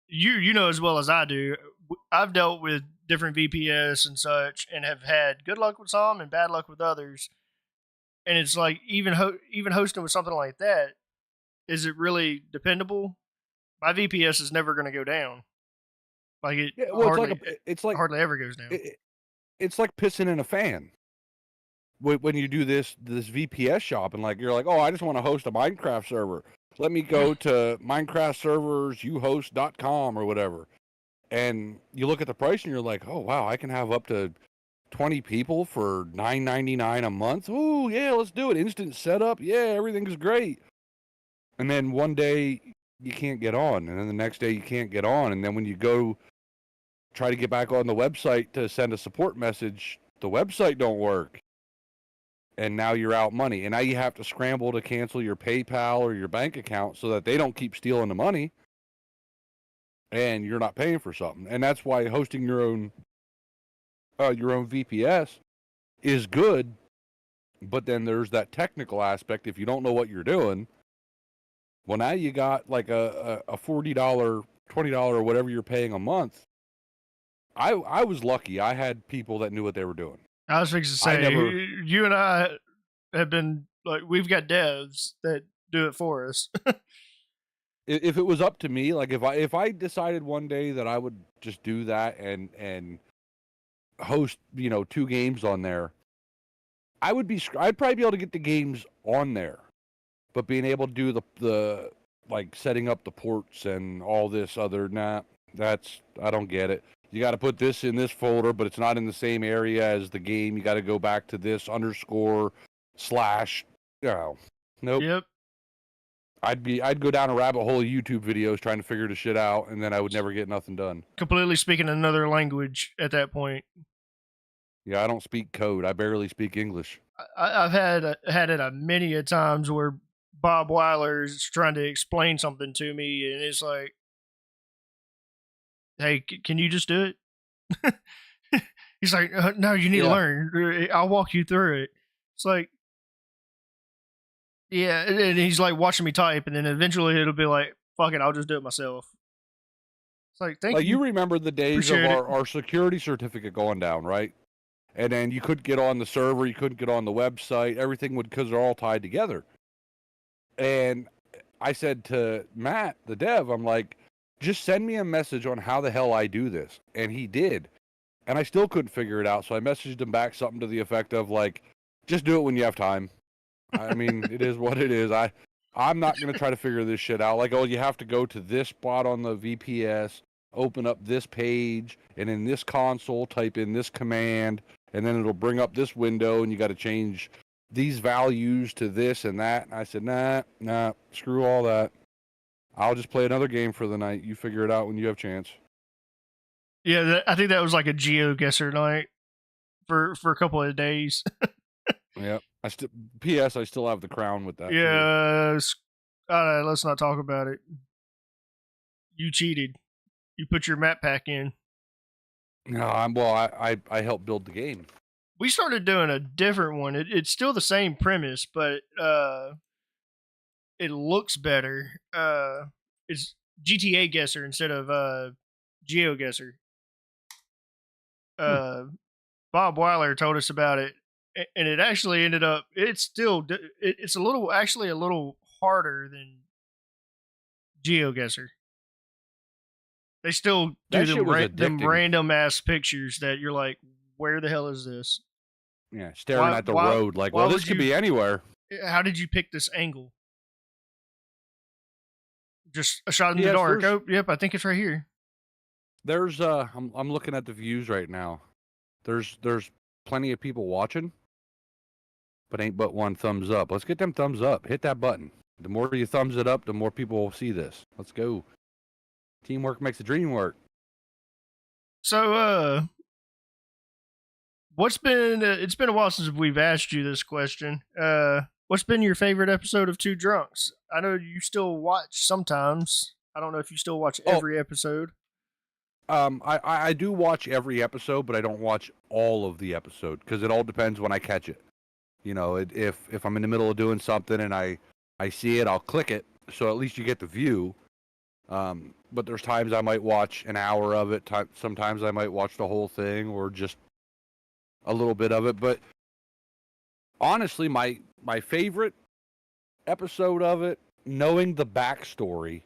you know as well as I do, I've dealt with different VPS and such, and have had good luck with some and bad luck with others. And it's like, even hosting with something like that, is it really dependable? My VPS is never going to go down. Like it's hardly ever goes down. It's like pissing in a fan. When you do this VPS shop, and like you're like, "Oh, I just want to host a Minecraft server. Let me go to Minecraft servers uhost.com or whatever." And you look at the price and you're like, "Oh wow, I can have up to 20 people for $9.99 a month. Oh yeah, let's do it. Instant setup. Yeah, everything's great." And then one day you can't get on, and then the next day you can't get on, and then when you go try to get back on the website to send a support message, the website don't work. And now you're out money. And now you have to scramble to cancel your PayPal or your bank account so that they don't keep stealing the money. and you're not paying for something. And that's why hosting your own VPS is good. But then there's that technical aspect. If you don't know what you're doing, well, now you got like a $40, $20, or whatever you're paying a month. I was lucky. I had people that knew what they were doing. I was fixing to say, you and I have been like, we've got devs that do it for us. If it was up to me, like if I decided one day that I would just do that and host, 2 games on there, I'd probably be able to get the games on there, but being able to do the like setting up the ports and all this other, I don't get it. You got to put this in this folder, but it's not in the same area as the game. You got to go back to this _/. Nope. Yep. I'd go down a rabbit hole of YouTube videos trying to figure the shit out, and then I would never get nothing done. Completely speaking another language at that point. Yeah, I don't speak code. I barely speak English. I've had it many a times where Bob Weiler is trying to explain something to me, and it's like, hey, can you just do it? He's like, no, you need to learn. I'll walk you through it. It's like, yeah, and he's like watching me type, and then eventually it'll be like, fuck it, I'll just do it myself. It's like, thank you. You remember the days Appreciate of our security certificate going down, right? And then you couldn't get on the server, you couldn't get on the website, everything would, because they're all tied together. And I said to Matt, the dev, I'm like, just send me a message on how the hell I do this. And he did. And I still couldn't figure it out. So I messaged him back something to the effect of like, just do it when you have time. I mean, it is what it is. I'm not going to try to figure this shit out. Like, oh, you have to go to this spot on the VPS, open up this page, and in this console, type in this command, and then it'll bring up this window, and you got to change these values to this and that. And I said, nah, screw all that. I'll just play another game for the night. You figure it out when you have a chance. Yeah, I think that was like a GeoGuessr night for a couple of days. Yep. I still have the crown with that. Yeah, let's not talk about it. You cheated. You put your map pack in. No, I helped build the game. We started doing a different one. It's still the same premise, but it looks better. It's GTA Guesser instead of GeoGuessr. Bob Weiler told us about it, and it actually ended up. It's a little harder than GeoGuessr. They still do them random ass pictures that you're like, where the hell is this? Yeah, staring at the road like, well, this could be anywhere. How did you pick this angle? Just a shot in the dark. Oh, yep, I think it's right here. There's I'm looking at the views right now. There's plenty of people watching, but ain't but one thumbs up. Let's get them thumbs up. Hit that button. The more you thumbs it up, the more people will see this. Let's go. Teamwork makes the dream work. So, it's been a while since we've asked you this question. What's been your favorite episode of Two Drunks? I know you still watch sometimes. I don't know if you still watch every episode. I do watch every episode, but I don't watch all of the episode because it all depends when I catch it. If I'm in the middle of doing something and I see it, I'll click it. So at least you get the view. But there's times I might watch an hour of it. Sometimes I might watch the whole thing or just a little bit of it. But honestly, my favorite episode of it, knowing the backstory,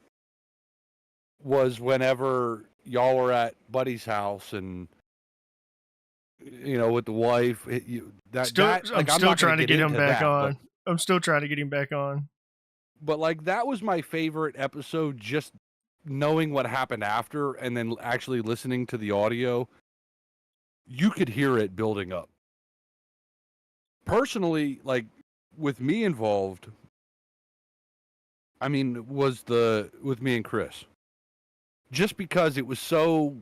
was whenever y'all were at Buddy's house and with the wife. I'm still trying to get him back on. I'm still trying to get him back on. But that was my favorite episode, just knowing what happened after and then actually listening to the audio. You could hear it building up. Personally, with me involved, was with me and Chris. Just because it was so...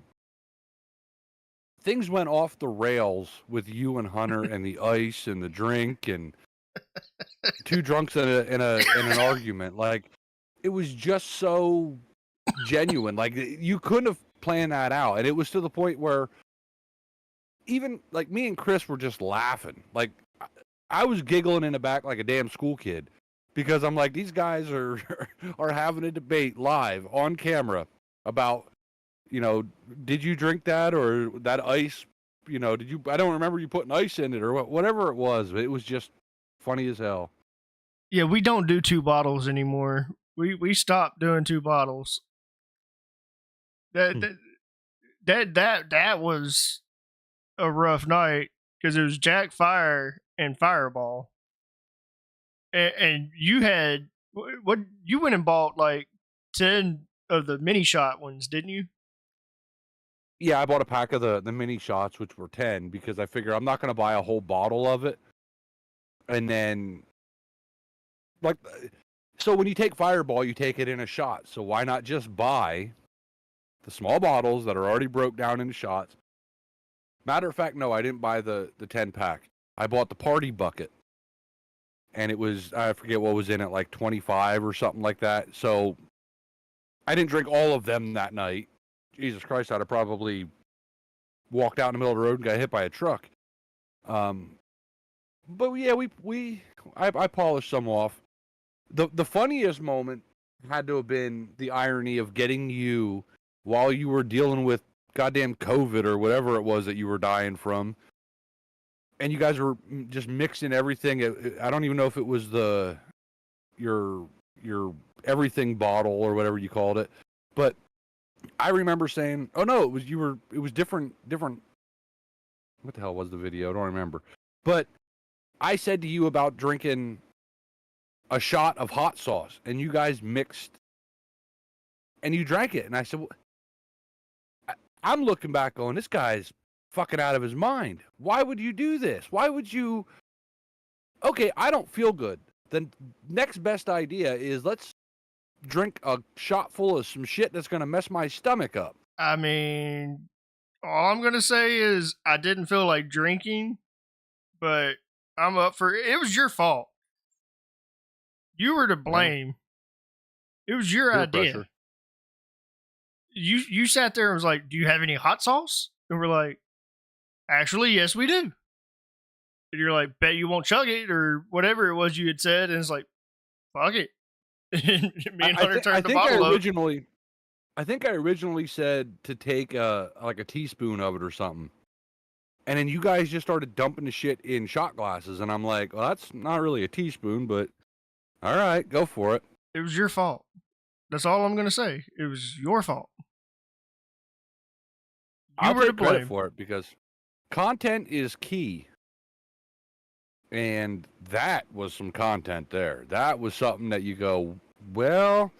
Things went off the rails with you and Hunter and the ice and the drink and two drunks in an argument. It was just so genuine. Like you couldn't have planned that out, and it was to the point where even like me and Chris were just laughing. Like I was giggling in the back like a damn school kid because I'm like, these guys are are having a debate live on camera about, you know, did you drink that or that ice? You know, did you? I don't remember you putting ice in it or whatever it was. But it was just funny as hell. Yeah, we don't do 2 bottles anymore. We stopped doing 2 bottles. That was a rough night because it was Jack Fire and Fireball, and you had what you went and bought like 10 of the mini shot ones, didn't you? Yeah, I bought a pack of the mini shots, which were 10, because I figure I'm not going to buy a whole bottle of it. And then, like, so when you take Fireball, you take it in a shot. So why not just buy the small bottles that are already broke down into shots? Matter of fact, no, I didn't buy the 10 pack. I bought the party bucket. And it was, I forget what was in it, like 25 or something like that. So I didn't drink all of them that night. Jesus Christ, I'd have probably walked out in the middle of the road and got hit by a truck. But yeah, I polished some off. The funniest moment had to have been the irony of getting you while you were dealing with goddamn COVID or whatever it was that you were dying from. And you guys were just mixing everything. I don't even know if it was your everything bottle or whatever you called it. But I remember saying, "Oh no, it was different. What the hell was the video? I don't remember." But I said to you about drinking a shot of hot sauce, and you guys mixed, and you drank it, and I said, "I'm looking back, going, this guy's fucking out of his mind. Why would you do this? Why would you?" Okay, I don't feel good. The next best idea is let's drink a shot full of some shit that's going to mess my stomach up. I mean, all I'm gonna say is I didn't feel like drinking, but I'm up for it. It was your fault. You were to blame. It was your Peer idea. pressure. You sat there and was like, "Do you have any hot sauce?" And we're like, "Actually, yes, we do." And you're like, "Bet you won't chug it," or whatever it was you had said, and it's like, "Fuck it." Me and Hunter turned the bottle up. I think I originally said to take like a teaspoon of it or something. And then you guys just started dumping the shit in shot glasses, and I'm like, well, that's not really a teaspoon, but all right, go for it. It was your fault. That's all I'm gonna say. It was your fault. I'll were to take credit blame. for it because content is key. And that was some content there. That was something that you go, well,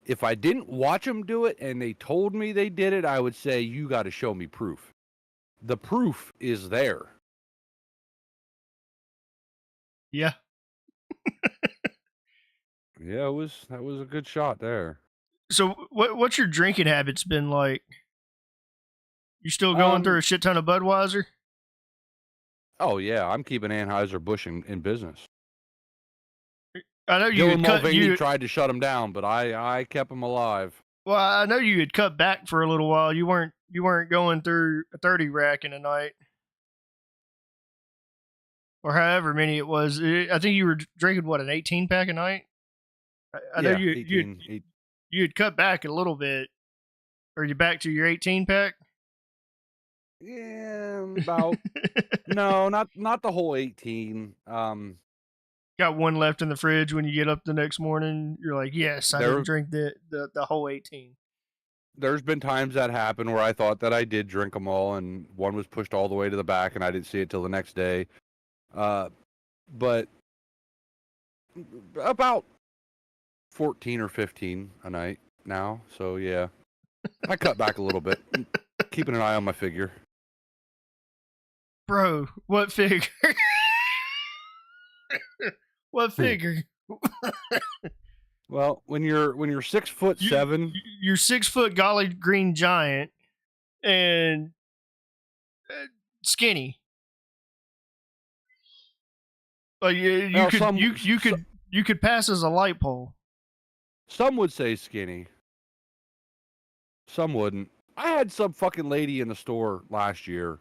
if I didn't watch them do it and they told me they did it, I would say, you got to show me proof. The proof is there. Yeah. Yeah, that was a good shot there. So what's your drinking habits been like? You still going through a shit ton of Budweiser? Oh yeah, I'm keeping Anheuser-Busch in business. I know you Dylan had Mulvaney tried to shut him down, but I kept him alive. Well, I know you had cut back for a little while. You weren't going through a 30 rack in a night, or however many it was. I think you were drinking what, an 18 pack a night. I know you had cut back a little bit. Are you back to your 18 pack? Yeah, about no, not the whole 18. Got one left in the fridge when you get up the next morning. You're like, yes, I didn't drink the whole 18. There's been times that happened where I thought that I did drink them all, and one was pushed all the way to the back, and I didn't see it till the next day. But about 14 or 15 a night now. So yeah, I cut back a little bit, keeping an eye on my figure. Bro, what figure? What figure? Well, when you're 6'7", you're 6 foot golly green giant and skinny. Like you could pass as a light pole. Some would say skinny. some wouldn't. I had some fucking lady in the store last year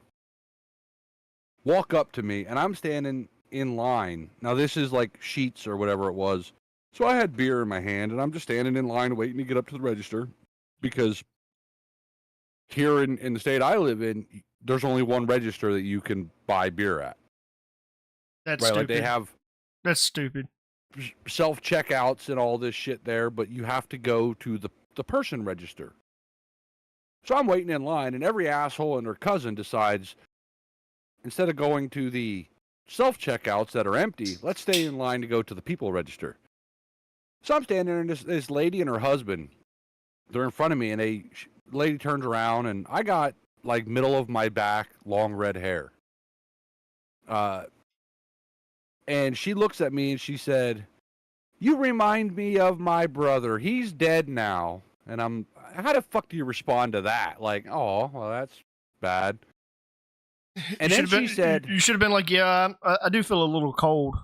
walk up to me, and I'm standing in line. Now, this is like Sheets or whatever it was. So I had beer in my hand, and I'm just standing in line waiting to get up to the register because here in the state I live in, there's only one register that you can buy beer at. That's right? stupid. Like they have That's stupid. self-checkouts and all this shit there, but you have to go to the person register. So I'm waiting in line, and every asshole and their cousin decides, instead of going to the self-checkouts that are empty, let's stay in line to go to the people register. So I'm standing there, and this lady and her husband, they're in front of me, and the lady turns around, and I got, like, middle of my back, long red hair. And she looks at me, and she said, "You remind me of my brother. He's dead now." And how the fuck do you respond to that? Like, oh, well, that's bad. And then she said, you should have been like, yeah, I do feel a little cold.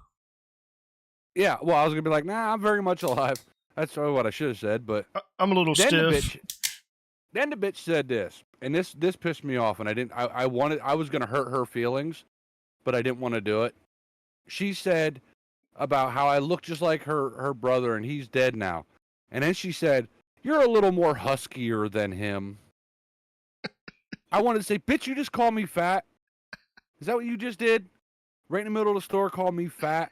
yeah, well, I was going to be like, nah, I'm very much alive. That's what I should have said, but I'm a little stiff. Then the bitch said this, and this pissed me off, and I was going to hurt her feelings, but I didn't want to do it. She said about how I look just like her brother, and he's dead now. And then she said, "You're a little more huskier than him." I wanted to say, bitch, you just called me fat? Is that what you just did? Right in the middle of the store, call me fat?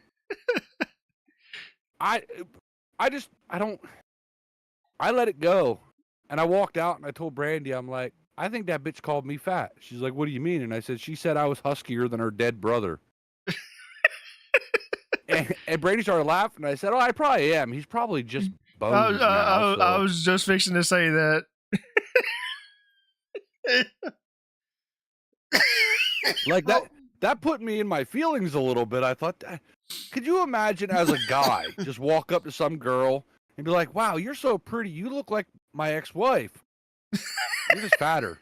I let it go. And I walked out and I told Brandy, I'm like, I think that bitch called me fat. She's like, what do you mean? And I said, she said I was huskier than her dead brother. and Brandy started laughing. And I said, oh, I probably am. He's probably just bones now. I was just fixing to say that. Like that put me in my feelings a little bit. I thought, could you imagine as a guy just walk up to some girl and be like, wow, you're so pretty. You look like my ex-wife. You're just fatter.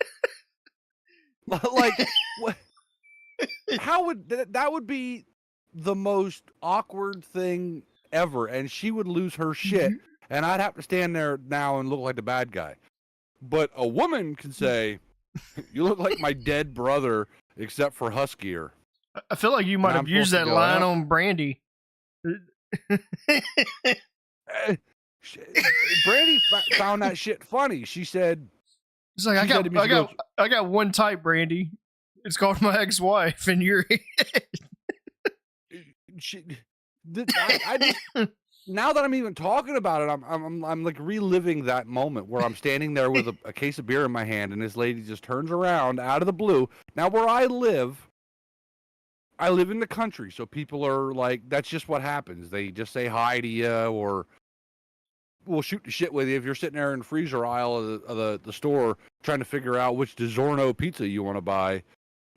Like, what? How would that would be the most awkward thing ever, and she would lose her shit, and I'd have to stand there now and look like the bad guy. But a woman can say, you look like my dead brother, except for huskier. I feel like you might have used that line on Brandy. Brandy found that shit funny. She said, "It's like I got one type, Brandy. It's called my ex-wife, and you're." Now that I'm even talking about it, I'm like reliving that moment where I'm standing there with a case of beer in my hand, and this lady just turns around out of the blue. Now, where I live in the country, so people are like, that's just what happens. They just say hi to you, or will shoot the shit with you if you're sitting there in the freezer aisle of the store trying to figure out which DiGiorno pizza you want to buy.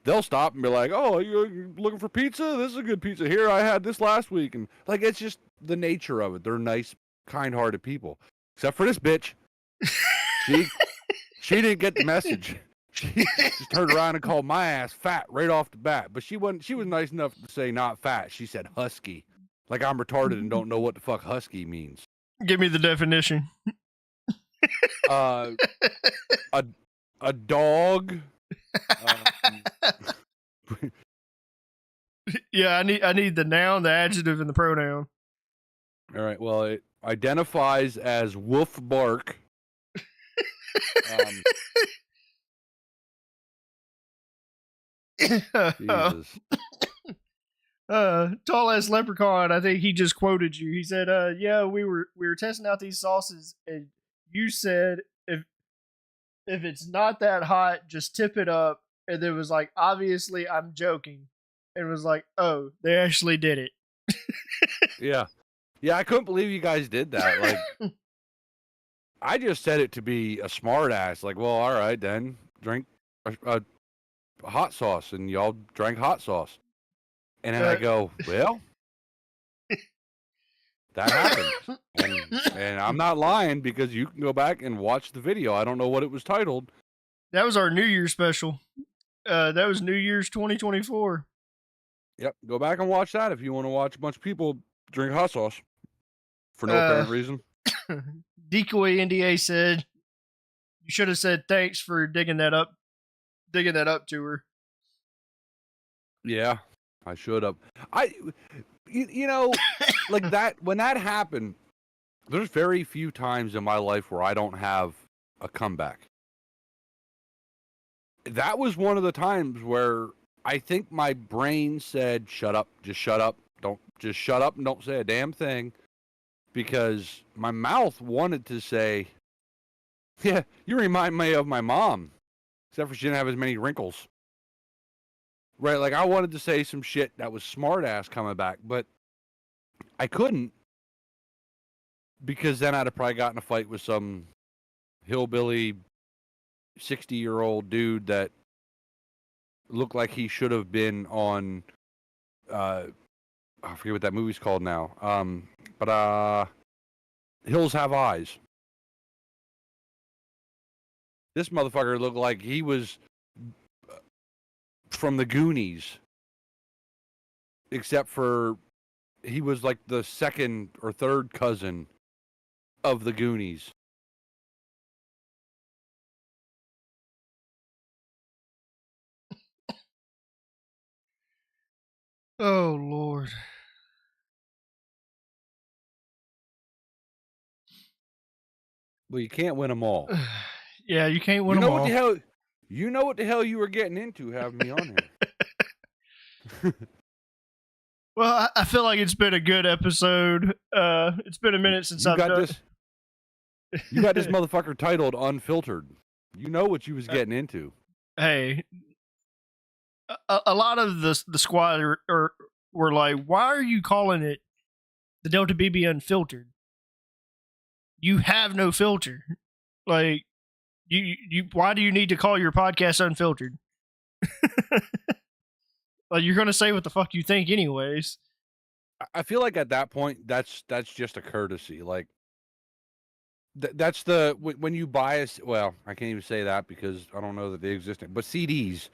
They'll stop and be like, oh, you looking for pizza? This is a good pizza. Here, I had this last week. And, like, it's just the nature of it. They're nice, kind-hearted people. Except for this bitch. She didn't get the message. She just turned around and called my ass fat right off the bat. But she was nice enough to say not fat. She said husky. Like I'm retarded and don't know what the fuck husky means. Give me the definition. A dog... Yeah, I need the noun, the adjective, and the pronoun. All right. Well, it identifies as wolf bark. Jesus. Tall ass leprechaun. I think he just quoted you. He said, "Yeah, we were testing out these sauces, and you said if it's not that hot, just tip it up." And it was like, obviously, I'm joking. And it was like, oh, they actually did it. Yeah, I couldn't believe you guys did that. Like, I just said it to be a smart ass. Like, well, all right, then drink a hot sauce, and y'all drank hot sauce. And then I go, well, that happened. And I'm not lying because you can go back and watch the video. I don't know what it was titled. That was our New Year's special. That was New Year's 2024. Yep, go back and watch that if you want to watch a bunch of people drink hot sauce for no apparent reason. Decoy NDA said, You should have said thanks for digging that up to her. Yeah, I should have. You know, like that, when that happened, there's very few times in my life where I don't have a comeback. That was one of the times where I think my brain said, shut up, just shut up. Just shut up and don't say a damn thing. Because my mouth wanted to say, yeah, you remind me of my mom. Except for she didn't have as many wrinkles. Right, like I wanted to say some shit that was smart ass coming back, but I couldn't. Because then I'd have probably gotten a fight with some hillbilly 60-year-old dude that looked like he should have been on I forget what that movie's called now. But Hills Have Eyes. This motherfucker looked like he was from the Goonies. Except for he was like the second or third cousin of the Goonies. Oh, Lord. Well, you can't win them all. Yeah, you can't win them all. You know what the hell you were getting into having me on here. Well, I feel like it's been a good episode. It's been a minute since I've done this. You got this motherfucker titled Unfiltered. You know what you was getting into. Hey, a lot of the squad were like, why are you calling it the TheDeltaBB Unfiltered? You have no filter. Like, you why do you need to call your podcast Unfiltered? Like, you're gonna say what the fuck you think anyways. I feel like at that point that's just a courtesy. Like that's the when you buy well, I can't even say that because I don't know that they exist. But CDs,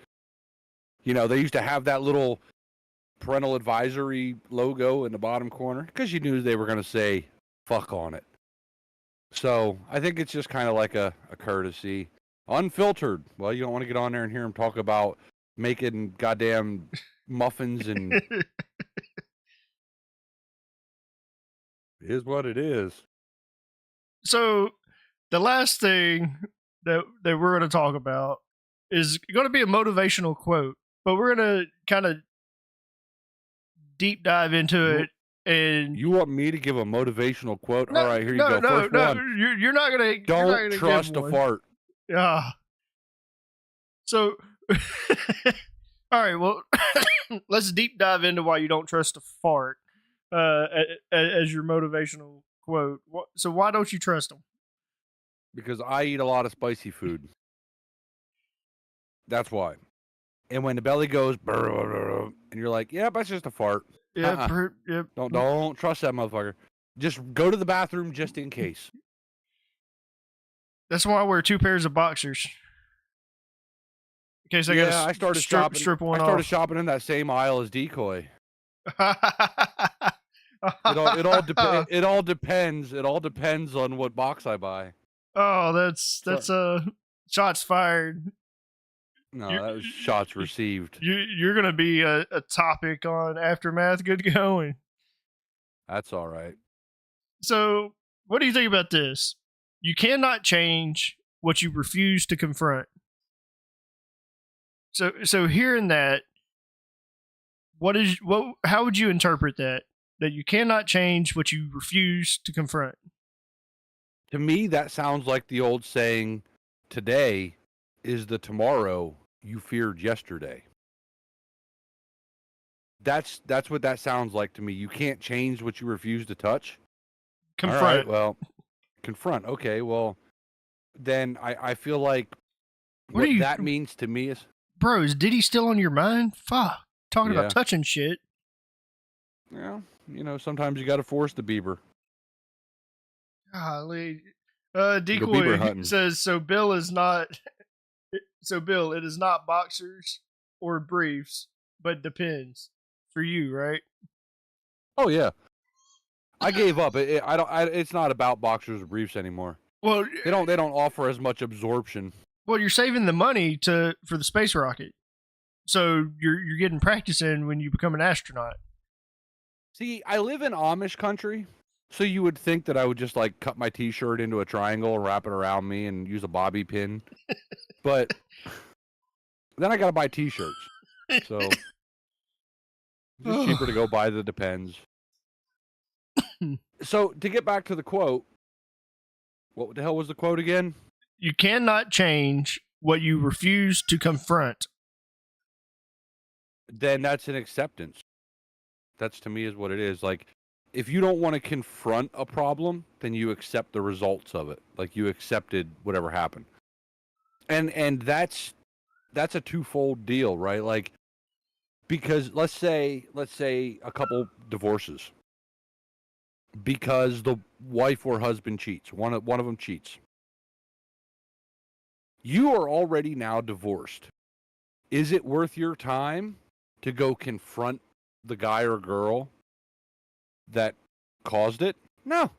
you know, they used to have that little parental advisory logo in the bottom corner because you knew they were going to say fuck on it. So I think it's just kind of like a courtesy. Unfiltered. Well, you don't want to get on there and hear them talk about making goddamn muffins and it is what it is. So the last thing that we're going to talk about is going to be a motivational quote, but we're going to kind of deep dive into it. And you want me to give a motivational quote? No, all right, here you go. First one. You're not gonna. Don't trust a fart. Yeah. So, all right. Well, let's deep dive into why you don't trust a fart as your motivational quote. So why don't you trust them? Because I eat a lot of spicy food. That's why. And when the belly goes, and you're like, "Yep, that's just a fart." Yeah. Yep. Don't trust that motherfucker. Just go to the bathroom just in case. That's why I wear 2 pairs of boxers. In case I started shopping. I started shopping in that same aisle as Decoy. It all depends. It all depends on what box I buy. Oh, that's shots fired. No, that was shots received. You're gonna be a topic on Aftermath. Good going. That's all right. So, what do you think about this? You cannot change what you refuse to confront. So hearing that, how would you interpret that? That you cannot change what you refuse to confront. To me, that sounds like the old saying, today is the tomorrow you feared yesterday. That's what that sounds like to me. You can't change what you refuse to touch. Confront. All right, well, confront. Okay, well, then I feel like what that means to me is... Bro, is Diddy still on your mind? Fuck. Talking about touching shit. Well, you know, sometimes you got to force the Bieber. Golly. Decoy says, so Bill, it is not boxers or briefs, but depends for you, right? Oh yeah. I gave up. It's not about boxers or briefs anymore. Well, They don't offer as much absorption. well, you're saving the money for the space rocket, so you're getting practice in when you become an astronaut. See, I live in Amish country, so you would think that I would just like cut my T-shirt into a triangle and wrap it around me and use a bobby pin, but then I gotta buy T-shirts, so it's just cheaper to go buy the Depends. So to get back to the quote, what the hell was the quote again? You cannot change what you refuse to confront. Then that's an acceptance. That's to me is what it is. Like, if you don't want to confront a problem, then you accept the results of it. Like you accepted whatever happened. And that's a twofold deal, right? Like, because let's say a couple divorces because the wife or husband cheats. One of them cheats. You are already now divorced. Is it worth your time to go confront the guy or girl that caused it? No.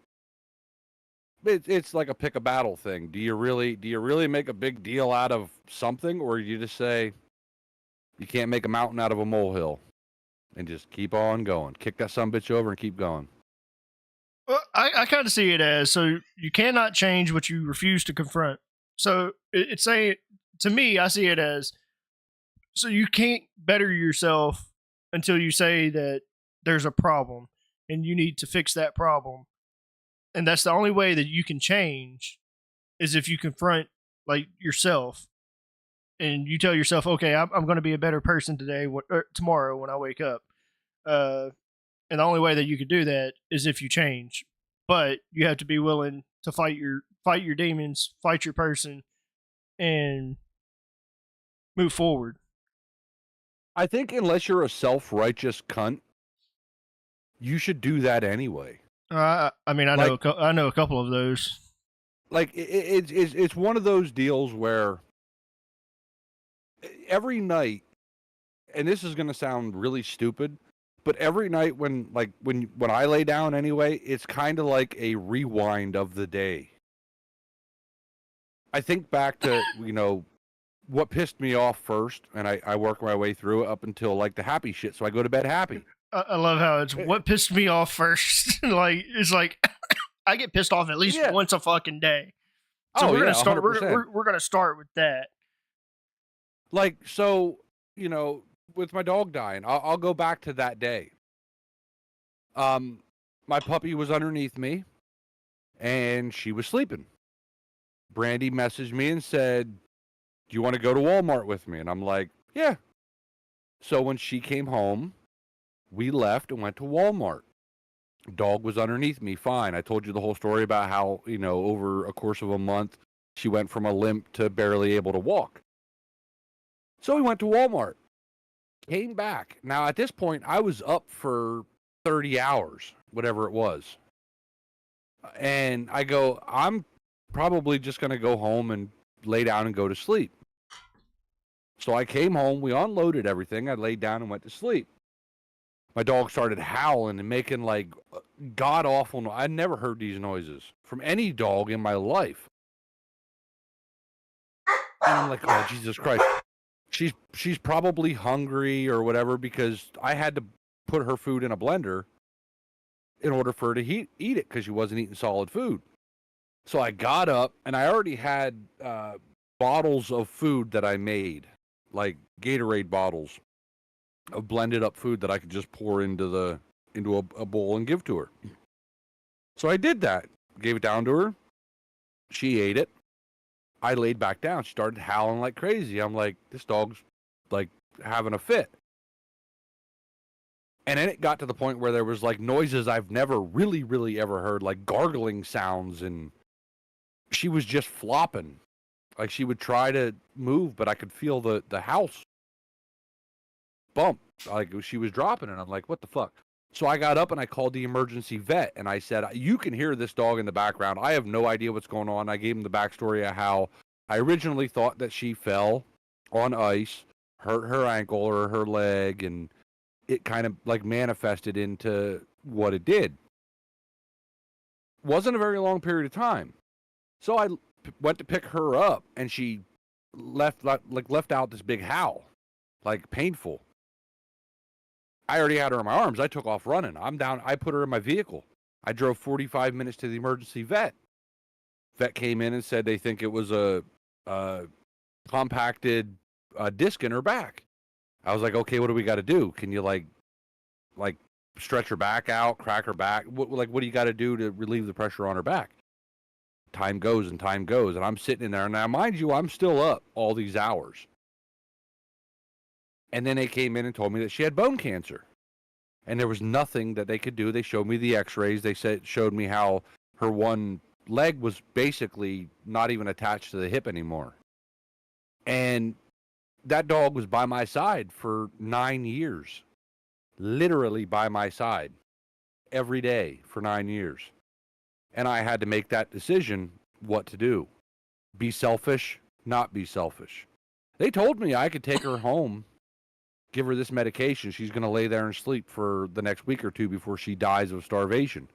It's like a pick a battle thing. Do you really make a big deal out of something, or you just say you can't make a mountain out of a molehill and just keep on going, kick that sumbitch over and keep going? Well, I kind of see it as, so you cannot change what you refuse to confront. So it's saying, to me, I see it as, so you can't better yourself until you say that there's a problem and you need to fix that problem. And that's the only way that you can change is if you confront like yourself and you tell yourself, okay, I'm going to be a better person today, or tomorrow when I wake up. And the only way that you could do that is if you change. But you have to be willing to fight your demons, fight your person, and move forward. I think unless you're a self-righteous cunt, you should do that anyway. I mean, I know a couple of those. Like it's one of those deals where every night, and this is going to sound really stupid, but every night when I lay down anyway, it's kind of like a rewind of the day. I think back to, what pissed me off first, and I work my way through it up until like the happy shit, so I go to bed happy. I love how it's what pissed me off first. Like it's like I get pissed off at least once a fucking day. So we're gonna start. We're gonna start with that. Like, so with my dog dying, I'll go back to that day. My puppy was underneath me, and she was sleeping. Brandy messaged me and said, "Do you want to go to Walmart with me?" And I'm like, "Yeah." So when she came home, we left and went to Walmart. Dog was underneath me, fine. I told you the whole story about how, over a course of a month, she went from a limp to barely able to walk. So we went to Walmart, came back. Now, at this point, I was up for 30 hours, whatever it was. And I go, I'm probably just going to go home and lay down and go to sleep. So I came home, we unloaded everything, I laid down and went to sleep. My dog started howling and making like god-awful noise. I'd never heard these noises from any dog in my life. And I'm like, oh, Jesus Christ. She's probably hungry or whatever, because I had to put her food in a blender in order for her to eat it, because she wasn't eating solid food. So I got up, and I already had bottles of food that I made, like Gatorade bottles of blended up food that I could just pour into a bowl and give to her. So I did that. Gave it down to her. She ate it. I laid back down. She started howling like crazy. I'm like, this dog's like having a fit. And then it got to the point where there was like noises I've never really, really ever heard, like gargling sounds, and she was just flopping. Like she would try to move, but I could feel the house bump, like she was dropping, and I'm like, what the fuck? So I got up and I called the emergency vet, and I said, you can hear this dog in the background. I have no idea what's going on. I gave him the backstory of how I originally thought that she fell on ice, hurt her ankle or her leg, and it kind of like manifested into what it did. Wasn't a very long period of time. So I went to pick her up, and she left out this big howl, like painful. I already had her in my arms. I took off running. I'm down. I put her in my vehicle. I drove 45 minutes to the emergency vet. Vet came in and said they think it was a compacted disc in her back. I was like, okay, what do we got to do? Can you like stretch her back out, crack her back? What do you got to do to relieve the pressure on her back? Time goes, and I'm sitting in there. Now, mind you, I'm still up all these hours. And then they came in and told me that she had bone cancer. And there was nothing that they could do. They showed me the x-rays. They showed me how her one leg was basically not even attached to the hip anymore. And that dog was by my side for 9 years. Literally by my side. Every day for 9 years. And I had to make that decision what to do. Be selfish, not be selfish. They told me I could take her home, give her this medication. She's going to lay there and sleep for the next week or two before she dies of starvation.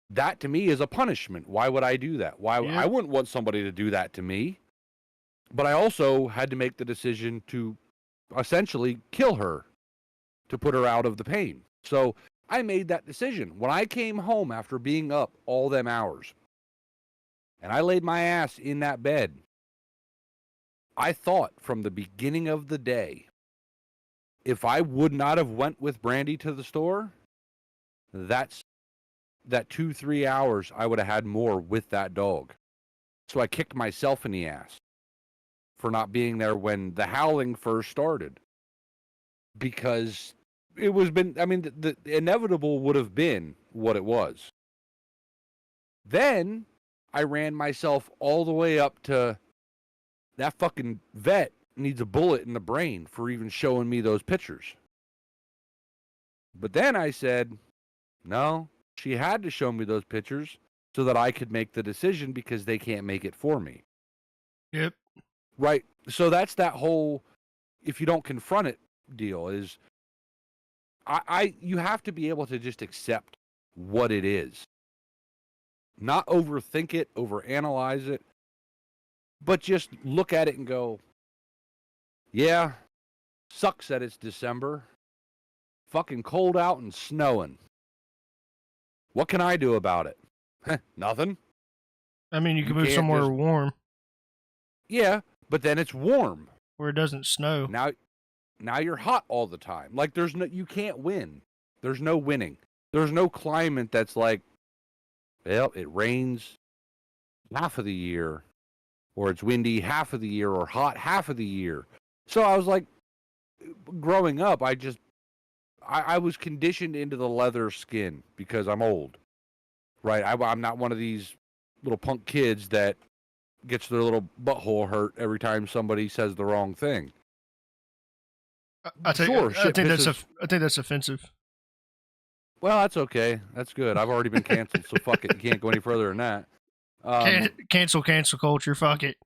That to me is a punishment. Why would I do that? Why? Yeah. I wouldn't want somebody to do that to me. But I also had to make the decision to essentially kill her to put her out of the pain. So I made that decision. When I came home after being up all them hours and I laid my ass in that bed, I thought from the beginning of the day, if I would not have went with Brandy to the store, that 2-3 hours I would have had more with that dog. So I kicked myself in the ass for not being there when the howling first started. Because the inevitable would have been what it was. Then I ran myself all the way up to that fucking vet needs a bullet in the brain for even showing me those pictures. But then I said, no, she had to show me those pictures so that I could make the decision because they can't make it for me. Yep. Right. So that's that whole, if you don't confront it deal is, you have to be able to just accept what it is. Not overthink it, overanalyze it, but just look at it and go, yeah, sucks that it's December. Fucking cold out and snowing. What can I do about it? Nothing. I mean, you can move somewhere warm. Yeah, but then it's warm. Where it doesn't snow. Now you're hot all the time. Like you can't win. There's no winning. There's no climate that's like, well, it rains half of the year, or it's windy half of the year, or hot half of the year. So I was like, growing up, I was conditioned into the leather skin because I'm old, right? I'm not one of these little punk kids that gets their little butthole hurt every time somebody says the wrong thing. I think that's offensive. Well, that's okay. That's good. I've already been canceled, so fuck it. You can't go any further than that. Cancel culture. Fuck it.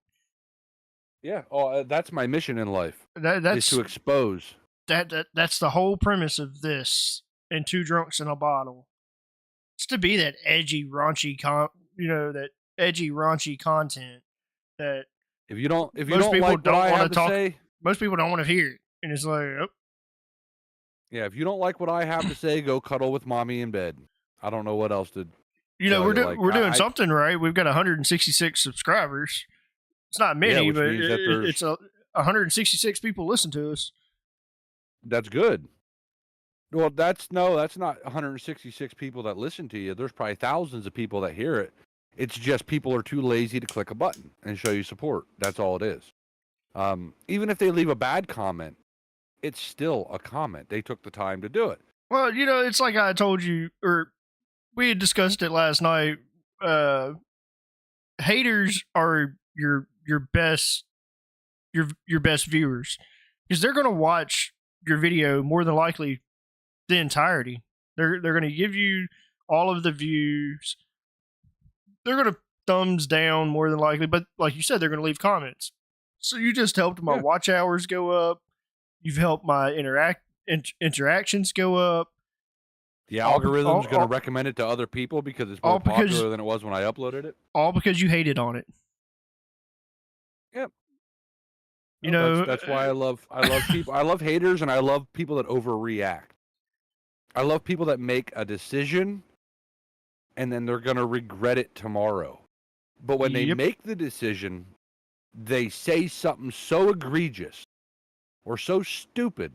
Yeah. Oh, that's my mission in life. That's to expose. That's the whole premise of this. And Two Drunks in a Bottle. It's to be that edgy, raunchy, that edgy, raunchy content that if you don't like what I have to say, most people don't want to hear it. And it's like, oh. Yeah, if you don't like what I have to say, go cuddle with mommy in bed. I don't know what else to. We're doing something right. We've got 166 subscribers. It's not many, but it's 166 people listen to us. That's good. Well, that's not 166 people that listen to you. There's probably thousands of people that hear it. It's just people are too lazy to click a button and show you support. That's all it is. Even if they leave a bad comment, it's still a comment. They took the time to do it. Well, it's like I told you, or we had discussed it last night. Haters are your best viewers because they're going to watch your video more than likely the entirety. They're going to give you all of the views. They're going to thumbs down more than likely, but like you said, they're going to leave comments. So you just helped my watch hours go up. You've helped my interactions go up. The algorithm's going all- to recommend it to other people because it's all more because- popular than it was when I uploaded it. All because you hated on it. Yep. You No, know, that's why I love people. I love haters, and I love people that overreact. I love people that make a decision and then they're going to regret it tomorrow. But when they make the decision, they say something so egregious or so stupid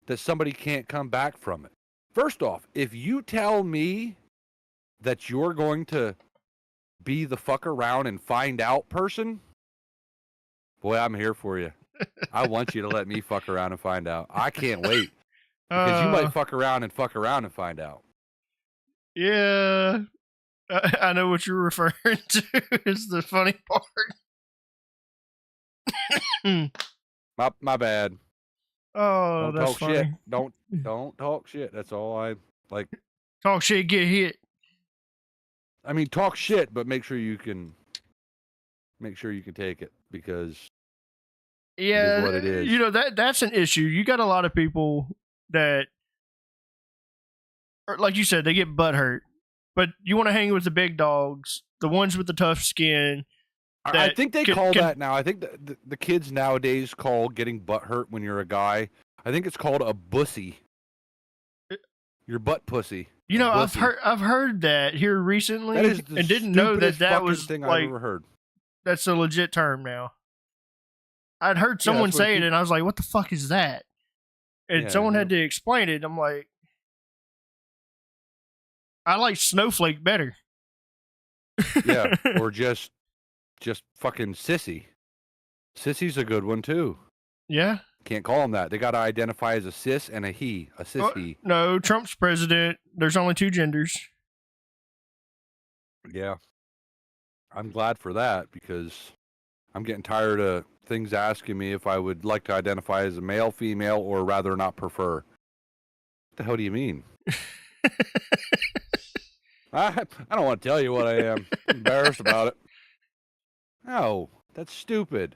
that somebody can't come back from it. First off, if you tell me that you're going to be the fuck around and find out person, boy, I'm here for you. I want you to let me fuck around and find out. I can't wait. Because you might fuck around and find out. Yeah. I know what you're referring to is the funny part. My bad. Oh, don't that's talk funny. shit. Don't talk shit. That's all I like. Talk shit, get hit. I mean, talk shit, but make sure you can take it because it is what it is. You know that's an issue. You got a lot of people that, like you said, they get butt hurt, but you want to hang with the big dogs, the ones with the tough skin. I think they call that now. I think the kids nowadays call getting butt hurt when you're a guy. I think it's called a bussy. Your butt pussy. You know, I've heard that here recently, and didn't know that was thing like I've ever heard. That's a legit term now. I'd heard someone say it, and I was like, "What the fuck is that?" And someone had to explain it. I'm like, I like snowflake better. Yeah, or just fucking sissy. Sissy's a good one too. Yeah. Can't call them that. They got to identify as a sis and a he. A sissy. No, Trump's president. There's only two genders. Yeah. I'm glad for that because I'm getting tired of things asking me if I would like to identify as a male, female, or rather not prefer. What the hell do you mean? I don't want to tell you what I am. I'm embarrassed about it. No, that's stupid.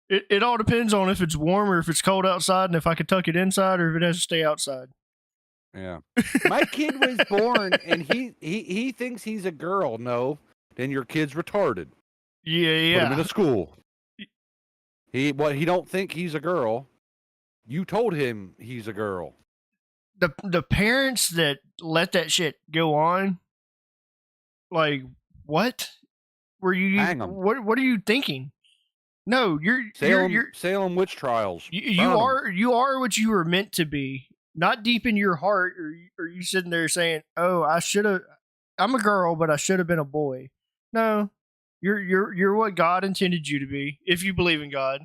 It all depends on if it's warm or if it's cold outside, and if I could tuck it inside or if it has to stay outside. Yeah. My kid was born, and he thinks he's a girl. No, then your kid's retarded. Yeah. Put him in a school. He don't think he's a girl. You told him he's a girl. The parents that let that shit go on, like, what were you? Hang 'em. What are you thinking? No, you're Salem witch trials. You are what you were meant to be. Not deep in your heart, or you sitting there saying, "Oh, I'm a girl, but I should have been a boy." No, you're what God intended you to be, if you believe in God.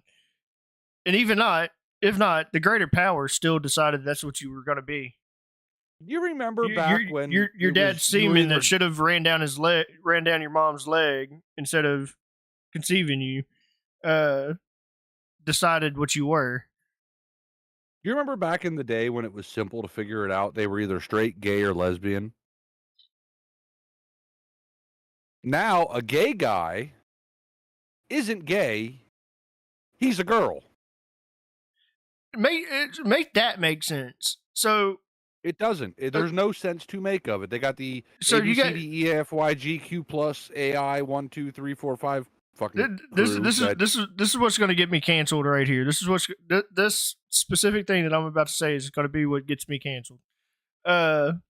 And if not, the greater power still decided that's what you were going to be. You remember back when your dad's semen that should have ran down your mom's leg instead of conceiving you, decided what you were. You remember back in the day when it was simple to figure it out? They were either straight, gay, or lesbian. Now, a gay guy isn't gay. He's a girl. Make that make sense. So it doesn't. There's no sense to make of it. They got the A, B, C, D, E, F, Y, G, Q plus AI 1, 2, 3, 4, 5. This is what's going to get me canceled right here. This specific thing that I'm about to say is going to be what gets me canceled. So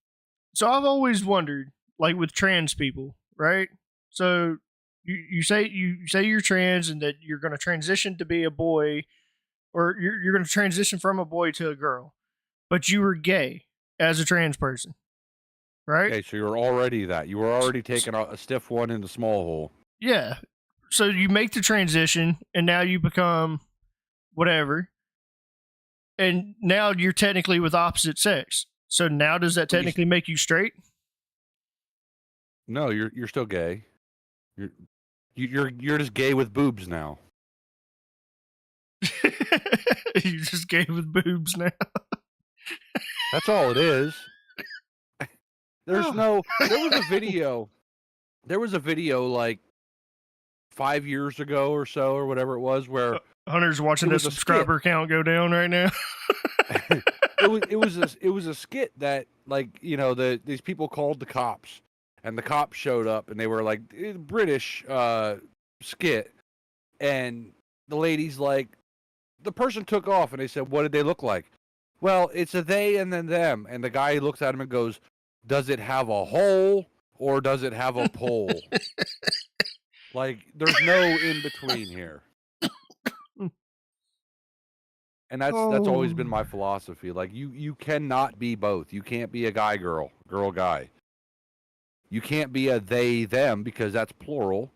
I've always wondered, like with trans people, right? So you say you're trans and that you're going to transition to be a boy, or you're going to transition from a boy to a girl, but you were gay as a trans person, right? Okay, so you're already that. You were already taking a stiff one in the small hole. Yeah. So you make the transition, and now you become whatever, and now you're technically with opposite sex. So now does that technically make you straight? No, you're still gay. You're just gay with boobs now. You're just gay with boobs now. That's all it is. There was a video like 5 years ago or so, or whatever it was, where Hunter's watching the subscriber count go down right now. it it was a skit that, like, you know, these people called the cops, and the cops showed up, and they were like British skit, and the lady's like, the person took off, and they said, what did they look like? Well, it's a they and then them, and the guy looks at him and goes, does it have a hole or does it have a pole? Like, there's no in between here. And that's always been my philosophy. Like, you cannot be both. You can't be a guy girl, girl guy. You can't be a they them because that's plural.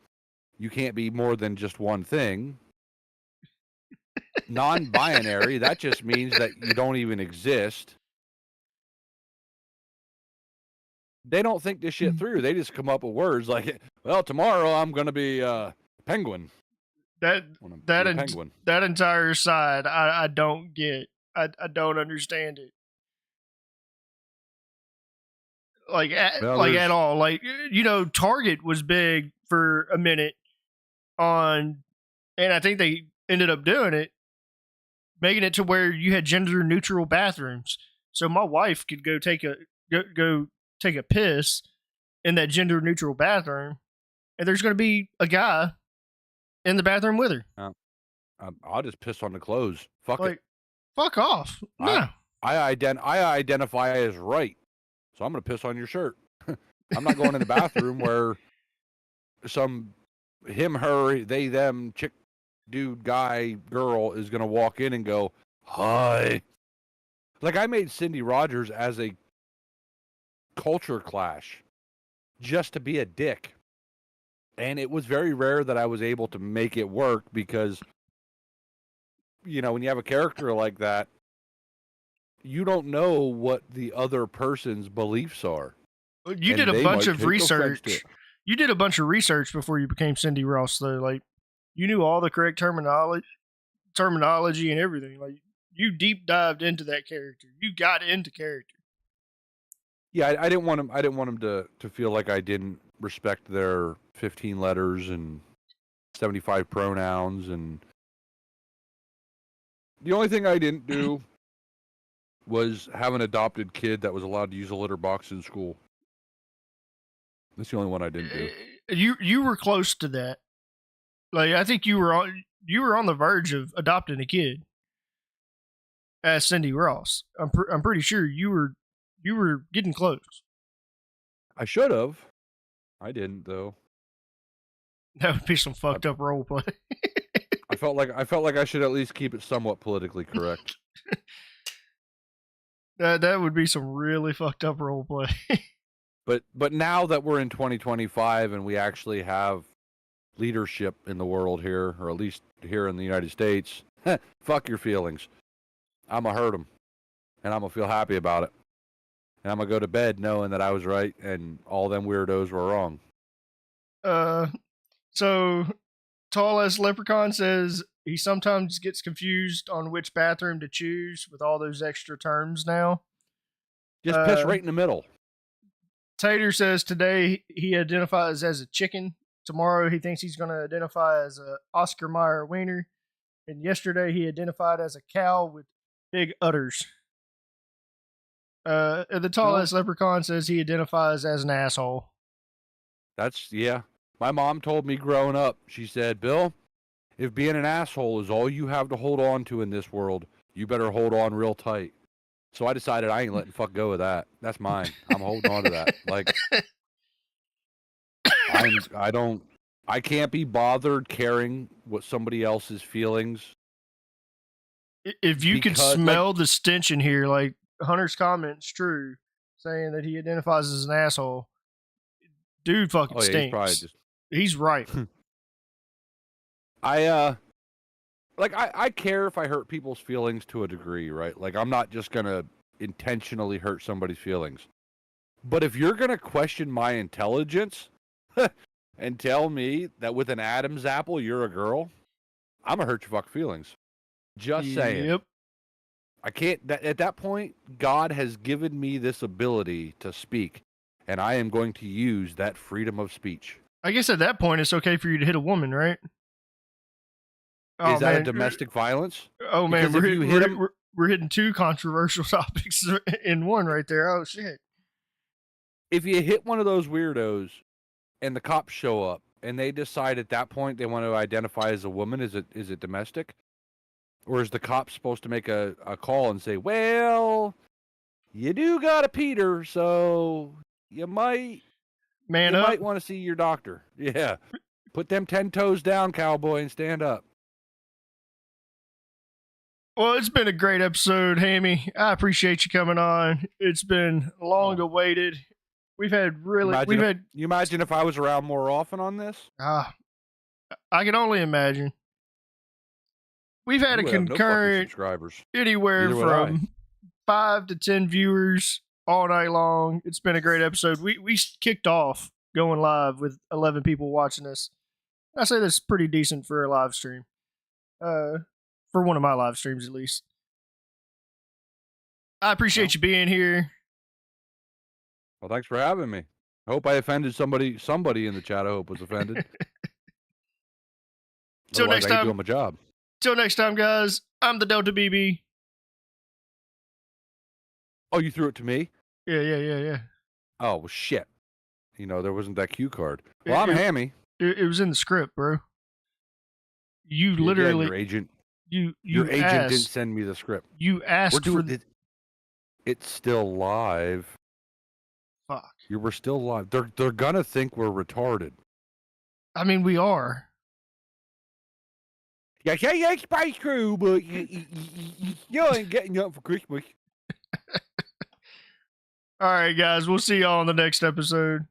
You can't be more than just one thing. Non-binary, that just means that you don't even exist. They don't think this shit through. They just come up with words like, well, tomorrow I'm going to be penguin. Penguin. That entire side, I don't get. I don't understand it. Like, at all. Like, you know, Target was big for a minute and I think they ended up doing it, making it to where you had gender neutral bathrooms. So my wife could go take a piss in that gender neutral bathroom, and there's going to be a guy in the bathroom with her. I'll just piss on the clothes. Fuck it. Fuck off. No. I identify as right, so I'm going to piss on your shirt. I'm not going in the bathroom where some him, her, they, them, chick, dude, guy, girl is going to walk in and go, hi. Like, I made Cindy Rogers as a culture clash just to be a dick. And it was very rare that I was able to make it work because, you know, when you have a character like that, you don't know what the other person's beliefs are. You did a bunch of research. You did a bunch of research before you became Cindy Ross, though. Like, you knew all the correct terminology and everything. Like, you deep dived into that character. You got into character. Yeah, I didn't want him. I didn't want him to feel like I didn't respect their 15 letters and 75 pronouns. And the only thing I didn't do was have an adopted kid that was allowed to use a litter box in school. That's the only one I didn't do. You were close to that. Like, I think you were on the verge of adopting a kid as Cindy Ross. I'm pretty sure you were getting close. I should have. I didn't, though. That would be some fucked up role play. I felt like I should at least keep it somewhat politically correct. That would be some really fucked up role play. But now that we're in 2025 and we actually have leadership in the world here, or at least here in the United States, fuck your feelings. I'm going to hurt them, and I'm going to feel happy about it. And I'm going to go to bed knowing that I was right and all them weirdos were wrong. So, Tall Ass Leprechaun says he sometimes gets confused on which bathroom to choose with all those extra terms now. Just piss right in the middle. Tater says today he identifies as a chicken. Tomorrow he thinks he's going to identify as a Oscar Mayer wiener. And yesterday he identified as a cow with big udders. And the tallest leprechaun says he identifies as an asshole. Yeah. My mom told me growing up, she said, Bill, if being an asshole is all you have to hold on to in this world, you better hold on real tight. So I decided I ain't letting fuck go of that. That's mine. I'm holding on to that. Like, I can't be bothered caring what somebody else's feelings. If you could smell the stench in here, like Hunter's comment's true, saying that he identifies as an asshole. Dude fucking stinks. He's right. I care if I hurt people's feelings to a degree, right? Like, I'm not just going to intentionally hurt somebody's feelings. But if you're going to question my intelligence and tell me that with an Adam's apple you're a girl, I'm going to hurt your fucking feelings. Just saying. Yep. I can't, at that point, God has given me this ability to speak, and I am going to use that freedom of speech. I guess at that point it's okay for you to hit a woman, right? Is that a domestic violence? Oh man, we're hitting two controversial topics in one right there. Oh shit! If you hit one of those weirdos, and the cops show up, and they decide at that point they want to identify as a woman, is it domestic, or is the cop supposed to make a call and say, well, you do got a Peter, so you might want to see your doctor. Yeah. Put them 10 toes down, cowboy, and stand up. Well, it's been a great episode, Hammy. I appreciate you coming on. It's been long awaited. We've had you imagine if I was around more often on this? I can only imagine. We've had a concurrent subscribers. Anywhere from 5 to 10 viewers all night long. It's been a great episode. We kicked off going live with 11 people watching us. I say that's pretty decent for a live stream. For one of my live streams, at least. I appreciate you being here. Well, thanks for having me. I hope I offended somebody. Somebody in the chat, I hope, was offended. Till next time. Doing my job. Till next time, guys. I'm the TheDeltaBB. Oh, you threw it to me? Yeah. Oh, well, shit. There wasn't that cue card. Well, I'm Hammy. It was in the script, bro. You literally... Your agent. Your agent didn't send me the script. You asked for... It's still we're still live. They're gonna think we're retarded. I mean, we are. Yeah, Spice Crew, but you ain't getting up for Christmas. All right, guys. We'll see y'all on the next episode.